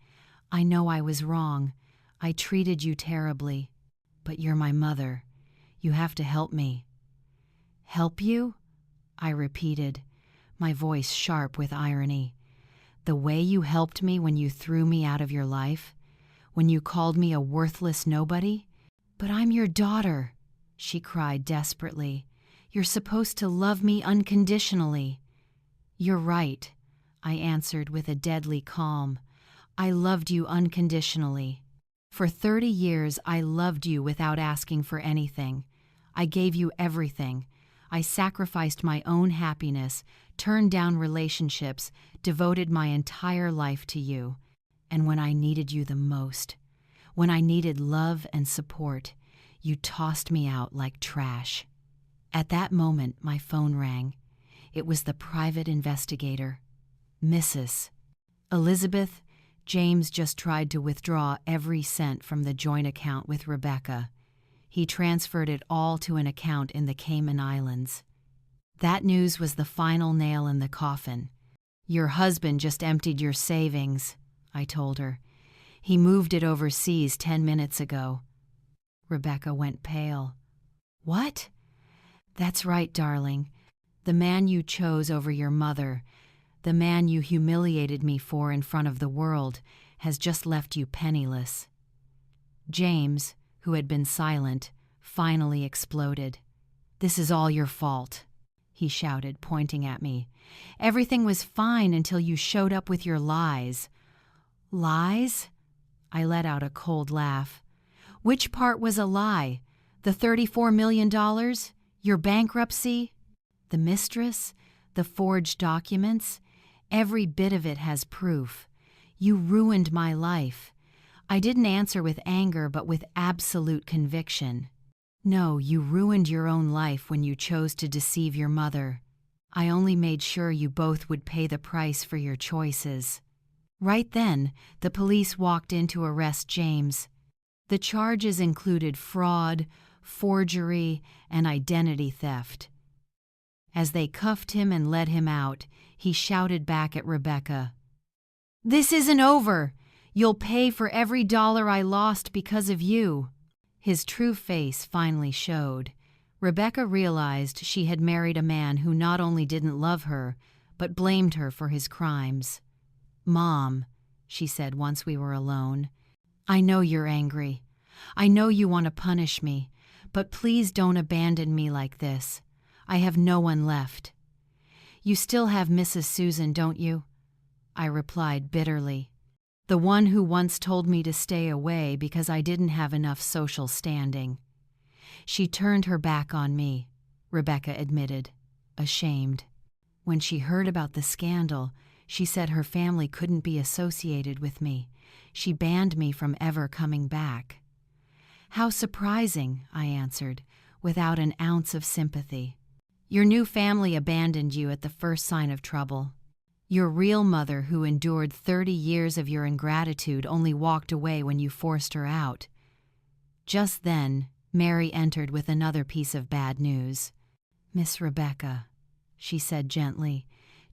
Speaker 1: "I know I was wrong. I treated you terribly. But you're my mother. You have to help me." "Help you?" I repeated, my voice sharp with irony. "The way you helped me when you threw me out of your life? When you called me a worthless nobody? But I'm your daughter," she cried desperately. "You're supposed to love me unconditionally." "You're right," I answered with a deadly calm. "I loved you unconditionally. For 30 years I loved you without asking for anything. I gave you everything. I sacrificed my own happiness, turned down relationships, devoted my entire life to you. And when I needed you the most, when I needed love and support, you tossed me out like trash." At that moment, my phone rang. It was the private investigator. "Mrs. Elizabeth, James just tried to withdraw every cent from the joint account with Rebecca. He transferred it all to an account in the Cayman Islands." That news was the final nail in the coffin. "Your husband just emptied your savings," I told her. "He moved it overseas 10 minutes ago." Rebecca went pale. "What?" "That's right, darling. The man you chose over your mother, the man you humiliated me for in front of the world, has just left you penniless." James, who had been silent, finally exploded. "This is all your fault," he shouted, pointing at me. "Everything was fine until you showed up with your lies." "Lies?" I let out a cold laugh. "Which part was a lie? The $34 million? Your bankruptcy? The mistress? The forged documents? Every bit of it has proof. You ruined my life." I didn't answer with anger, but with absolute conviction. "No, you ruined your own life when you chose to deceive your mother. I only made sure you both would pay the price for your choices." Right then, the police walked in to arrest James. The charges included fraud, forgery, and identity theft. As they cuffed him and led him out, he shouted back at Rebecca, "This isn't over! You'll pay for every dollar I lost because of you." His true face finally showed. Rebecca realized she had married a man who not only didn't love her, but blamed her for his crimes. "Mom," she said once we were alone, "I know you're angry. I know you want to punish me, but please don't abandon me like this. I have no one left." "You still have Mrs. Susan, don't you?" I replied bitterly. "The one who once told me to stay away because I didn't have enough social standing." "She turned her back on me," Rebecca admitted, ashamed. "When she heard about the scandal, she said her family couldn't be associated with me. She banned me from ever coming back." "How surprising," I answered, without an ounce of sympathy. "Your new family abandoned you at the first sign of trouble. Your real mother, who endured 30 years of your ingratitude, only walked away when you forced her out." Just then, Mary entered with another piece of bad news. "Miss Rebecca," she said gently,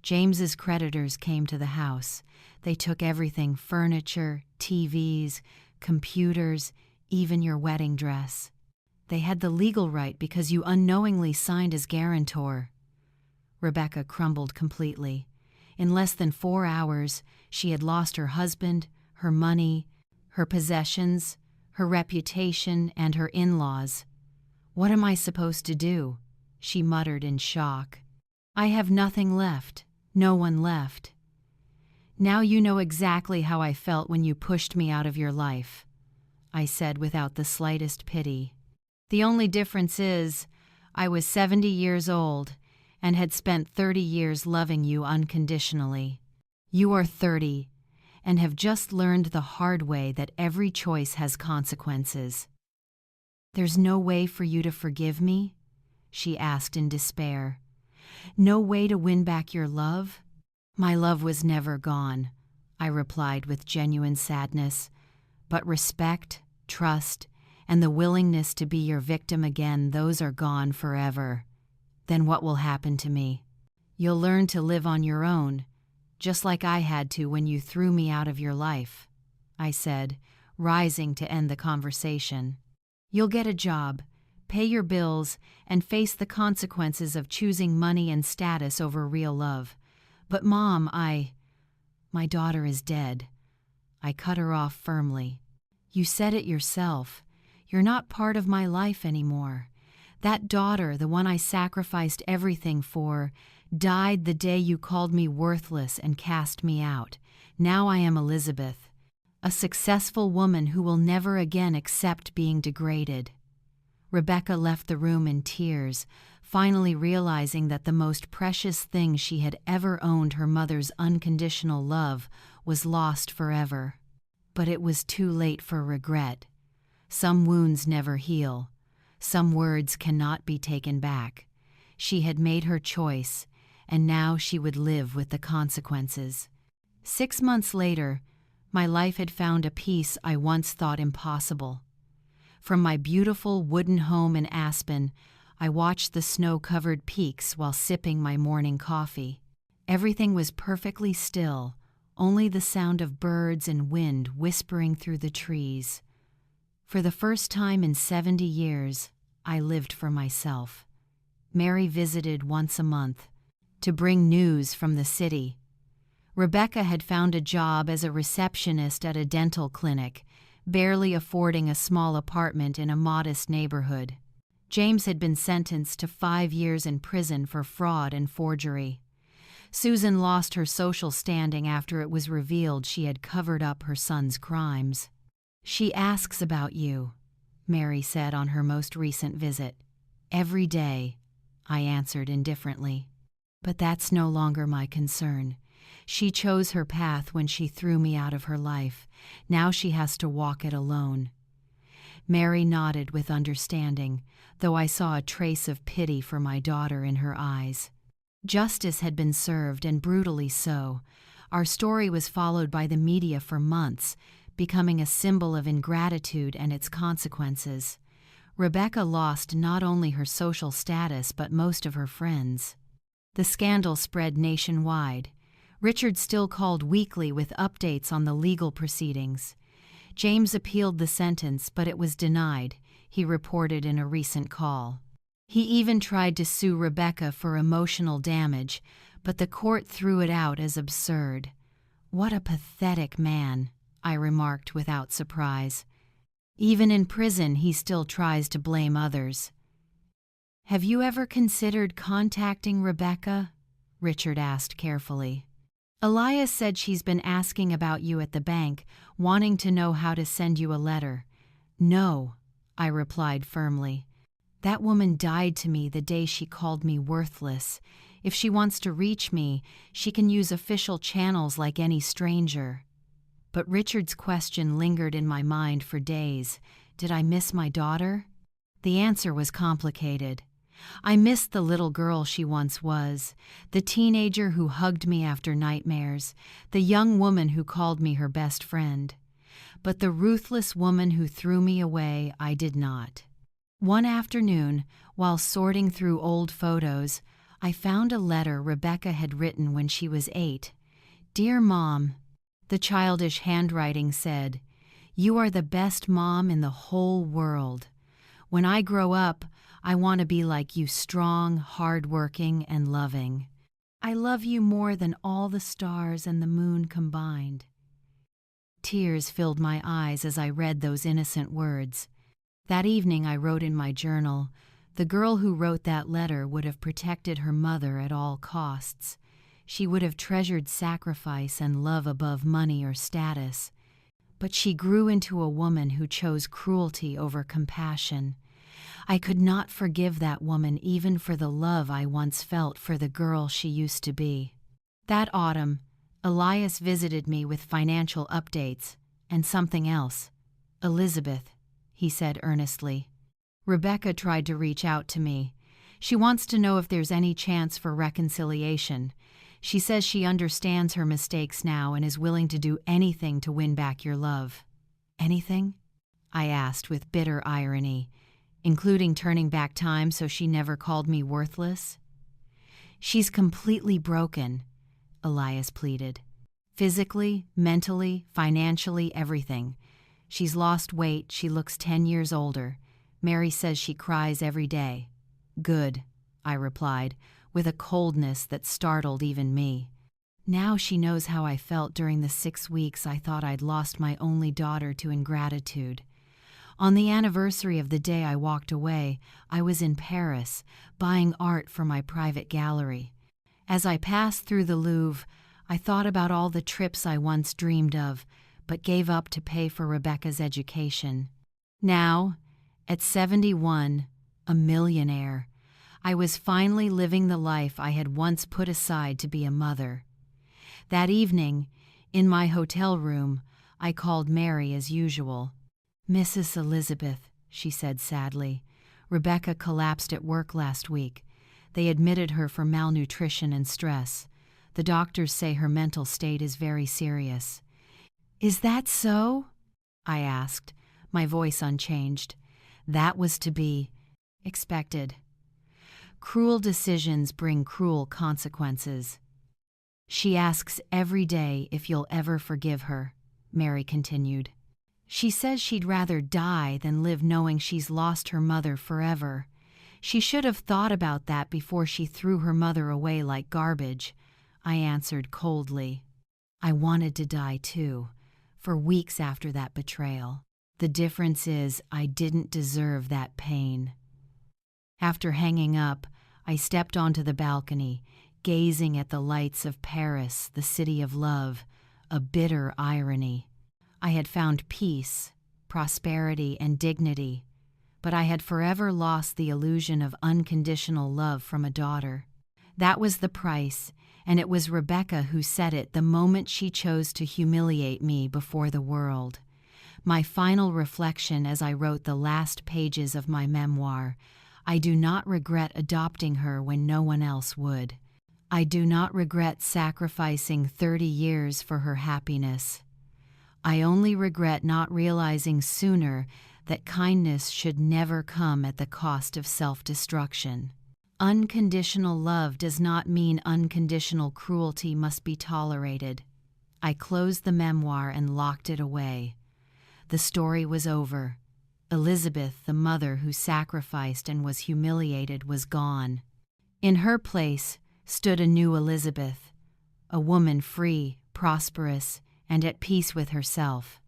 Speaker 1: "James's creditors came to the house. They took everything: furniture, TVs, computers, even your wedding dress. They had the legal right because you unknowingly signed as guarantor." Rebecca crumbled completely. In less than 4 hours, she had lost her husband, her money, her possessions, her reputation, and her in-laws. "What am I supposed to do?" she muttered in shock. "I have nothing left, no one left." "Now you know exactly how I felt when you pushed me out of your life," I said without the slightest pity. "The only difference is, I was 70 years old and had spent 30 years loving you unconditionally. You are 30 and have just learned the hard way that every choice has consequences." "There's no way for you to forgive me?" she asked in despair. "No way to win back your love?" "My love was never gone," I replied with genuine sadness, "but respect, trust, and the willingness to be your victim again, those are gone forever." "Then what will happen to me?" "You'll learn to live on your own, just like I had to when you threw me out of your life," I said, rising to end the conversation. "You'll get a job, pay your bills, and face the consequences of choosing money and status over real love. But Mom, my daughter is dead." I cut her off firmly. "You said it yourself. You're not part of my life anymore. That daughter, the one I sacrificed everything for, died the day you called me worthless and cast me out. Now I am Elizabeth, a successful woman who will never again accept being degraded." Rebecca left the room in tears, finally realizing that the most precious thing she had ever owned, her mother's unconditional love, was lost forever. But it was too late for regret. Some wounds never heal. Some words cannot be taken back. She had made her choice, and now she would live with the consequences. 6 months later, my life had found a peace I once thought impossible. From my beautiful wooden home in Aspen, I watched the snow-covered peaks while sipping my morning coffee. Everything was perfectly still, only the sound of birds and wind whispering through the trees. For the first time in 70 years, I lived for myself. Mary visited once a month to bring news from the city. Rebecca had found a job as a receptionist at a dental clinic, barely affording a small apartment in a modest neighborhood. James had been sentenced to 5 years in prison for fraud and forgery. Susan lost her social standing after it was revealed she had covered up her son's crimes. "She asks about you," Mary said on her most recent visit. "Every day," I answered indifferently. "But that's no longer my concern. She chose her path when she threw me out of her life. Now she has to walk it alone." Mary nodded with understanding, though I saw a trace of pity for my daughter in her eyes. Justice had been served, and brutally so. Our story was followed by the media for months, becoming a symbol of ingratitude and its consequences. Rebecca lost not only her social status but most of her friends. The scandal spread nationwide. Richard still called weekly with updates on the legal proceedings. James appealed the sentence, but it was denied, he reported in a recent call. He even tried to sue Rebecca for emotional damage, but the court threw it out as absurd. "What a pathetic man," I remarked without surprise. "Even in prison, he still tries to blame others." "Have you ever considered contacting Rebecca?" Richard asked carefully. "Elias said she's been asking about you at the bank, wanting to know how to send you a letter." "No," I replied firmly. "That woman died to me the day she called me worthless. If she wants to reach me, she can use official channels like any stranger." But Richard's question lingered in my mind for days. Did I miss my daughter? The answer was complicated. I missed the little girl she once was, the teenager who hugged me after nightmares, the young woman who called me her best friend. But the ruthless woman who threw me away, I did not. One afternoon, while sorting through old photos, I found a letter Rebecca had written when she was 8. "Dear Mom," the childish handwriting said, "you are the best mom in the whole world. When I grow up, I want to be like you, strong, hardworking, and loving. I love you more than all the stars and the moon combined." Tears filled my eyes as I read those innocent words. That evening I wrote in my journal, "The girl who wrote that letter would have protected her mother at all costs. She would have treasured sacrifice and love above money or status. But she grew into a woman who chose cruelty over compassion. I could not forgive that woman even for the love I once felt for the girl she used to be." That autumn, Elias visited me with financial updates and something else. "Elizabeth," he said earnestly, "Rebecca tried to reach out to me. She wants to know if there's any chance for reconciliation. She says she understands her mistakes now and is willing to do anything to win back your love." "Anything?" I asked with bitter irony. "Including turning back time so she never called me worthless?" "She's completely broken," Elias pleaded. "Physically, mentally, financially, everything. She's lost weight, she looks 10 years older. Mary says she cries every day." "Good," I replied, with a coldness that startled even me. Now she knows how I felt during the 6 weeks I thought I'd lost my only daughter to ingratitude. On the anniversary of the day I walked away, I was in Paris, buying art for my private gallery. As I passed through the Louvre, I thought about all the trips I once dreamed of, but gave up to pay for Rebecca's education. Now, at 71, a millionaire, I was finally living the life I had once put aside to be a mother. That evening, in my hotel room, I called Mary as usual. "Mrs. Elizabeth," she said sadly, "Rebecca collapsed at work last week. They admitted her for malnutrition and stress. The doctors say her mental state is very serious." "Is that so?" I asked, my voice unchanged. That was to be expected. Cruel decisions bring cruel consequences. "She asks every day if you'll ever forgive her," Mary continued. "She says she'd rather die than live knowing she's lost her mother forever. She should have thought about that before she threw her mother away like garbage," I answered coldly. I wanted to die too, for weeks after that betrayal. The difference is I didn't deserve that pain. After hanging up, I stepped onto the balcony, gazing at the lights of Paris, the city of love, a bitter irony. I had found peace, prosperity, and dignity, but I had forever lost the illusion of unconditional love from a daughter. That was the price, and it was Rebecca who set it the moment she chose to humiliate me before the world. My final reflection as I wrote the last pages of my memoir: I do not regret adopting her when no one else would. I do not regret sacrificing 30 years for her happiness. I only regret not realizing sooner that kindness should never come at the cost of self-destruction. Unconditional love does not mean unconditional cruelty must be tolerated. I closed the memoir and locked it away. The story was over. Elizabeth, the mother who sacrificed and was humiliated, was gone. In her place stood a new Elizabeth, a woman free, prosperous, and at peace with herself.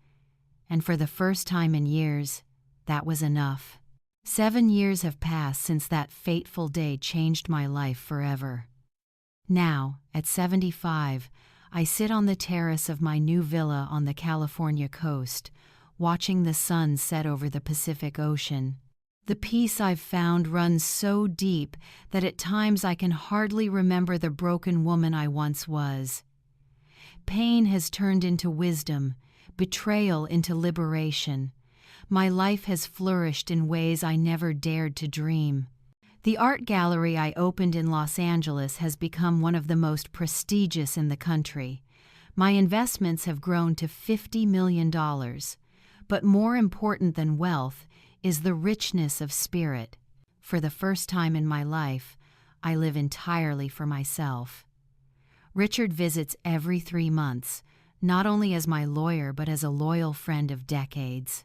Speaker 1: And for the first time in years, that was enough. 7 years have passed since that fateful day changed my life forever. Now, at 75, I sit on the terrace of my new villa on the California coast, watching the sun set over the Pacific Ocean. The peace I've found runs so deep that at times I can hardly remember the broken woman I once was. Pain has turned into wisdom, betrayal into liberation. My life has flourished in ways I never dared to dream. The art gallery I opened in Los Angeles has become one of the most prestigious in the country. My investments have grown to $50 million. But more important than wealth is the richness of spirit. For the first time in my life, I live entirely for myself. Richard visits every 3 months, not only as my lawyer but as a loyal friend of decades.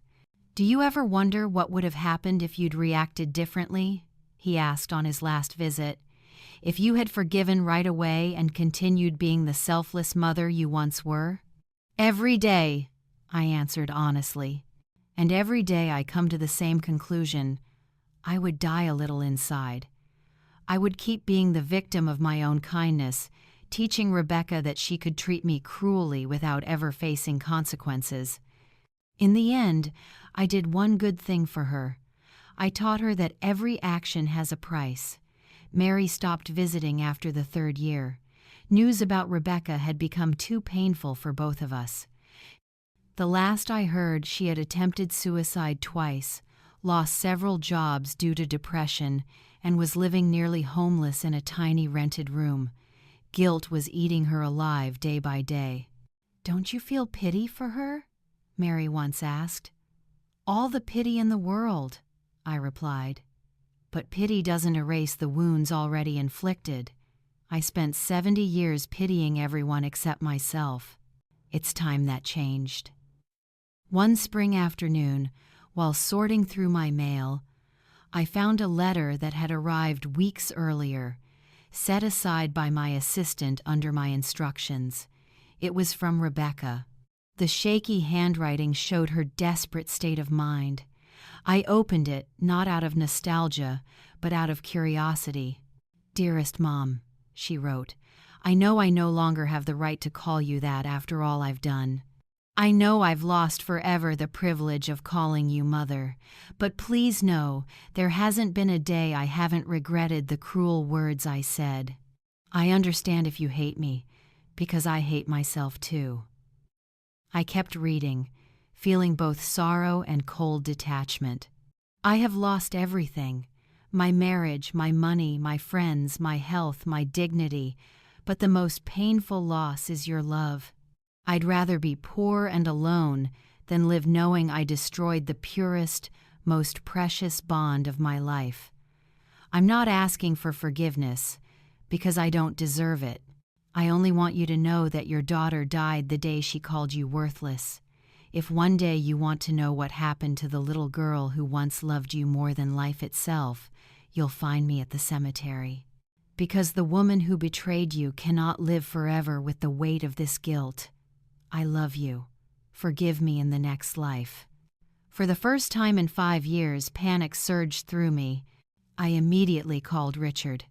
Speaker 1: "Do you ever wonder what would have happened if you'd reacted differently?" he asked on his last visit. "If you had forgiven right away and continued being the selfless mother you once were?" "Every day," I answered honestly. "And every day I come to the same conclusion. I would die a little inside. I would keep being the victim of my own kindness, teaching Rebecca that she could treat me cruelly without ever facing consequences. In the end, I did one good thing for her. I taught her that every action has a price. Mary stopped visiting after the 3rd year. News about Rebecca had become too painful for both of us. The last I heard, she had attempted suicide twice, lost several jobs due to depression, and was living nearly homeless in a tiny rented room. Guilt was eating her alive day by day. "Don't you feel pity for her?" Mary once asked. "All the pity in the world," I replied. "But pity doesn't erase the wounds already inflicted. I spent 70 years pitying everyone except myself. It's time that changed." One spring afternoon, while sorting through my mail, I found a letter that had arrived weeks earlier, set aside by my assistant under my instructions. It was from Rebecca. The shaky handwriting showed her desperate state of mind. I opened it, not out of nostalgia, but out of curiosity. "Dearest Mom," she wrote, "I know I no longer have the right to call you that after all I've done. I know I've lost forever the privilege of calling you mother, but please know there hasn't been a day I haven't regretted the cruel words I said. I understand if you hate me, because I hate myself too. I kept reading, feeling both sorrow and cold detachment. I have lost everything: my marriage, my money, my friends, my health, my dignity, but the most painful loss is your love. I'd rather be poor and alone than live knowing I destroyed the purest, most precious bond of my life. I'm not asking for forgiveness, because I don't deserve it. I only want you to know that your daughter died the day she called you worthless. If one day you want to know what happened to the little girl who once loved you more than life itself, you'll find me at the cemetery. Because the woman who betrayed you cannot live forever with the weight of this guilt. I love you. Forgive me in the next life. For the first time in 5 years, panic surged through me. I immediately called Richard.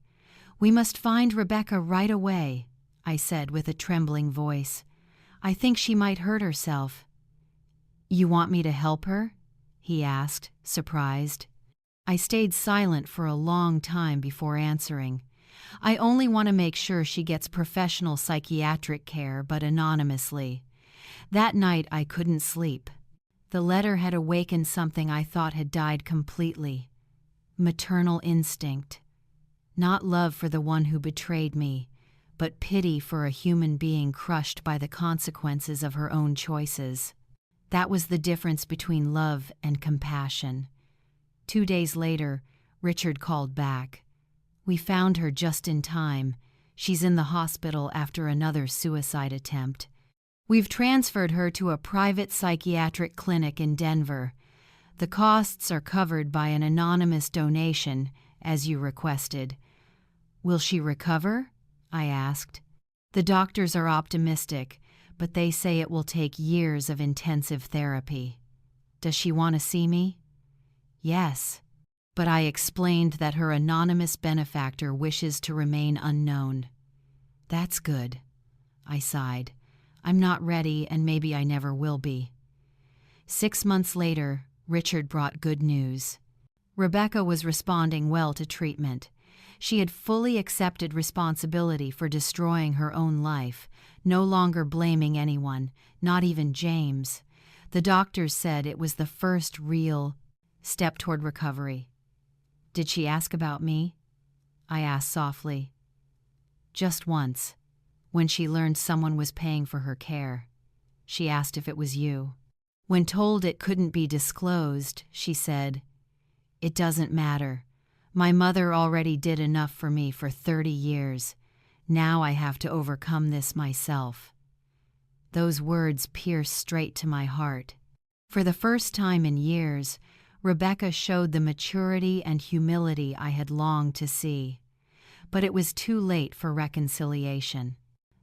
Speaker 1: "We must find Rebecca right away," I said with a trembling voice. "I think she might hurt herself." "You want me to help her?" he asked, surprised. I stayed silent for a long time before answering. "I only want to make sure she gets professional psychiatric care, but anonymously." That night I couldn't sleep. The letter had awakened something I thought had died completely. Maternal instinct. Not love for the one who betrayed me, but pity for a human being crushed by the consequences of her own choices. That was the difference between love and compassion. 2 days later, Richard called back. "We found her just in time. She's in the hospital after another suicide attempt. We've transferred her to a private psychiatric clinic in Denver. The costs are covered by an anonymous donation, as you requested." "Will she recover?" I asked. "The doctors are optimistic, but they say it will take years of intensive therapy." "Does she want to see me?" "Yes." But I explained that her anonymous benefactor wishes to remain unknown. "That's good." I sighed. "I'm not ready, and maybe I never will be." 6 months later, Richard brought good news. Rebecca was responding well to treatment. She had fully accepted responsibility for destroying her own life, no longer blaming anyone, not even James. The doctors said it was the first real step toward recovery. "Did she ask about me?" I asked softly. "Just once, when she learned someone was paying for her care. She asked if it was you. When told it couldn't be disclosed, she said, 'It doesn't matter. My mother already did enough for me for 30 years. Now I have to overcome this myself.'" Those words pierced straight to my heart. For the first time in years, Rebecca showed the maturity and humility I had longed to see. But it was too late for reconciliation.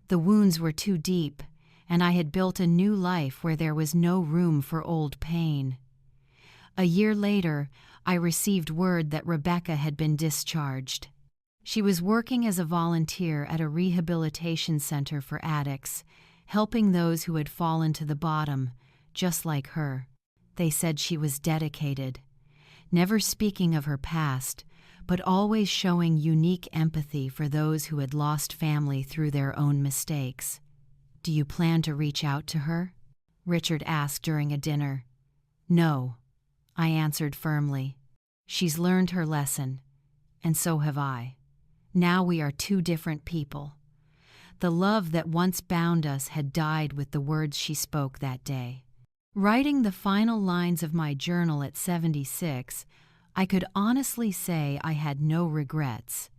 Speaker 1: The wounds were too deep, and I had built a new life where there was no room for old pain. A year later, I received word that Rebecca had been discharged. She was working as a volunteer at a rehabilitation center for addicts, helping those who had fallen to the bottom, just like her. They said she was dedicated, never speaking of her past, but always showing unique empathy for those who had lost family through their own mistakes. "Do you plan to reach out to her?" Richard asked during a dinner. "No," I answered firmly. "She's learned her lesson, and so have I. Now we are two different people." The love that once bound us had died with the words she spoke that day. Writing the final lines of my journal at 76, I could honestly say I had no regrets.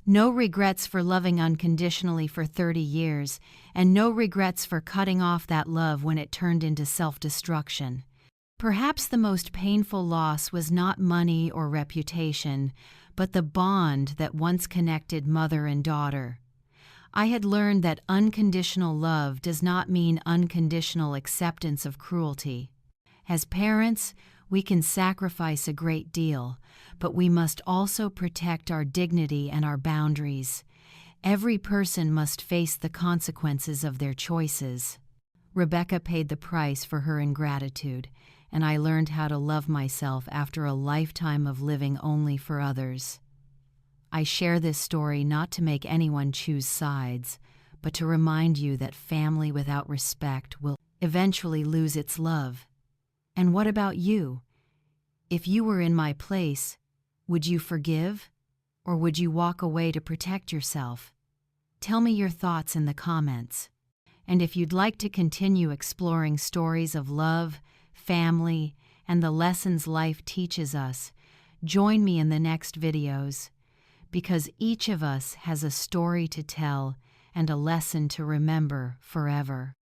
Speaker 1: No regrets for loving unconditionally for 30 years, and no regrets for cutting off that love when it turned into self-destruction. Perhaps the most painful loss was not money or reputation, but the bond that once connected mother and daughter. I had learned that unconditional love does not mean unconditional acceptance of cruelty. As parents, we can sacrifice a great deal, but we must also protect our dignity and our boundaries. Every person must face the consequences of their choices. Rebecca paid the price for her ingratitude, and I learned how to love myself after a lifetime of living only for others. I share this story not to make anyone choose sides, but to remind you that family without respect will eventually lose its love. And what about you? If you were in my place, would you forgive? Or would you walk away to protect yourself? Tell me your thoughts in the comments. And if you'd like to continue exploring stories of love, family, and the lessons life teaches us, join me in the next videos, because each of us has a story to tell and a lesson to remember forever.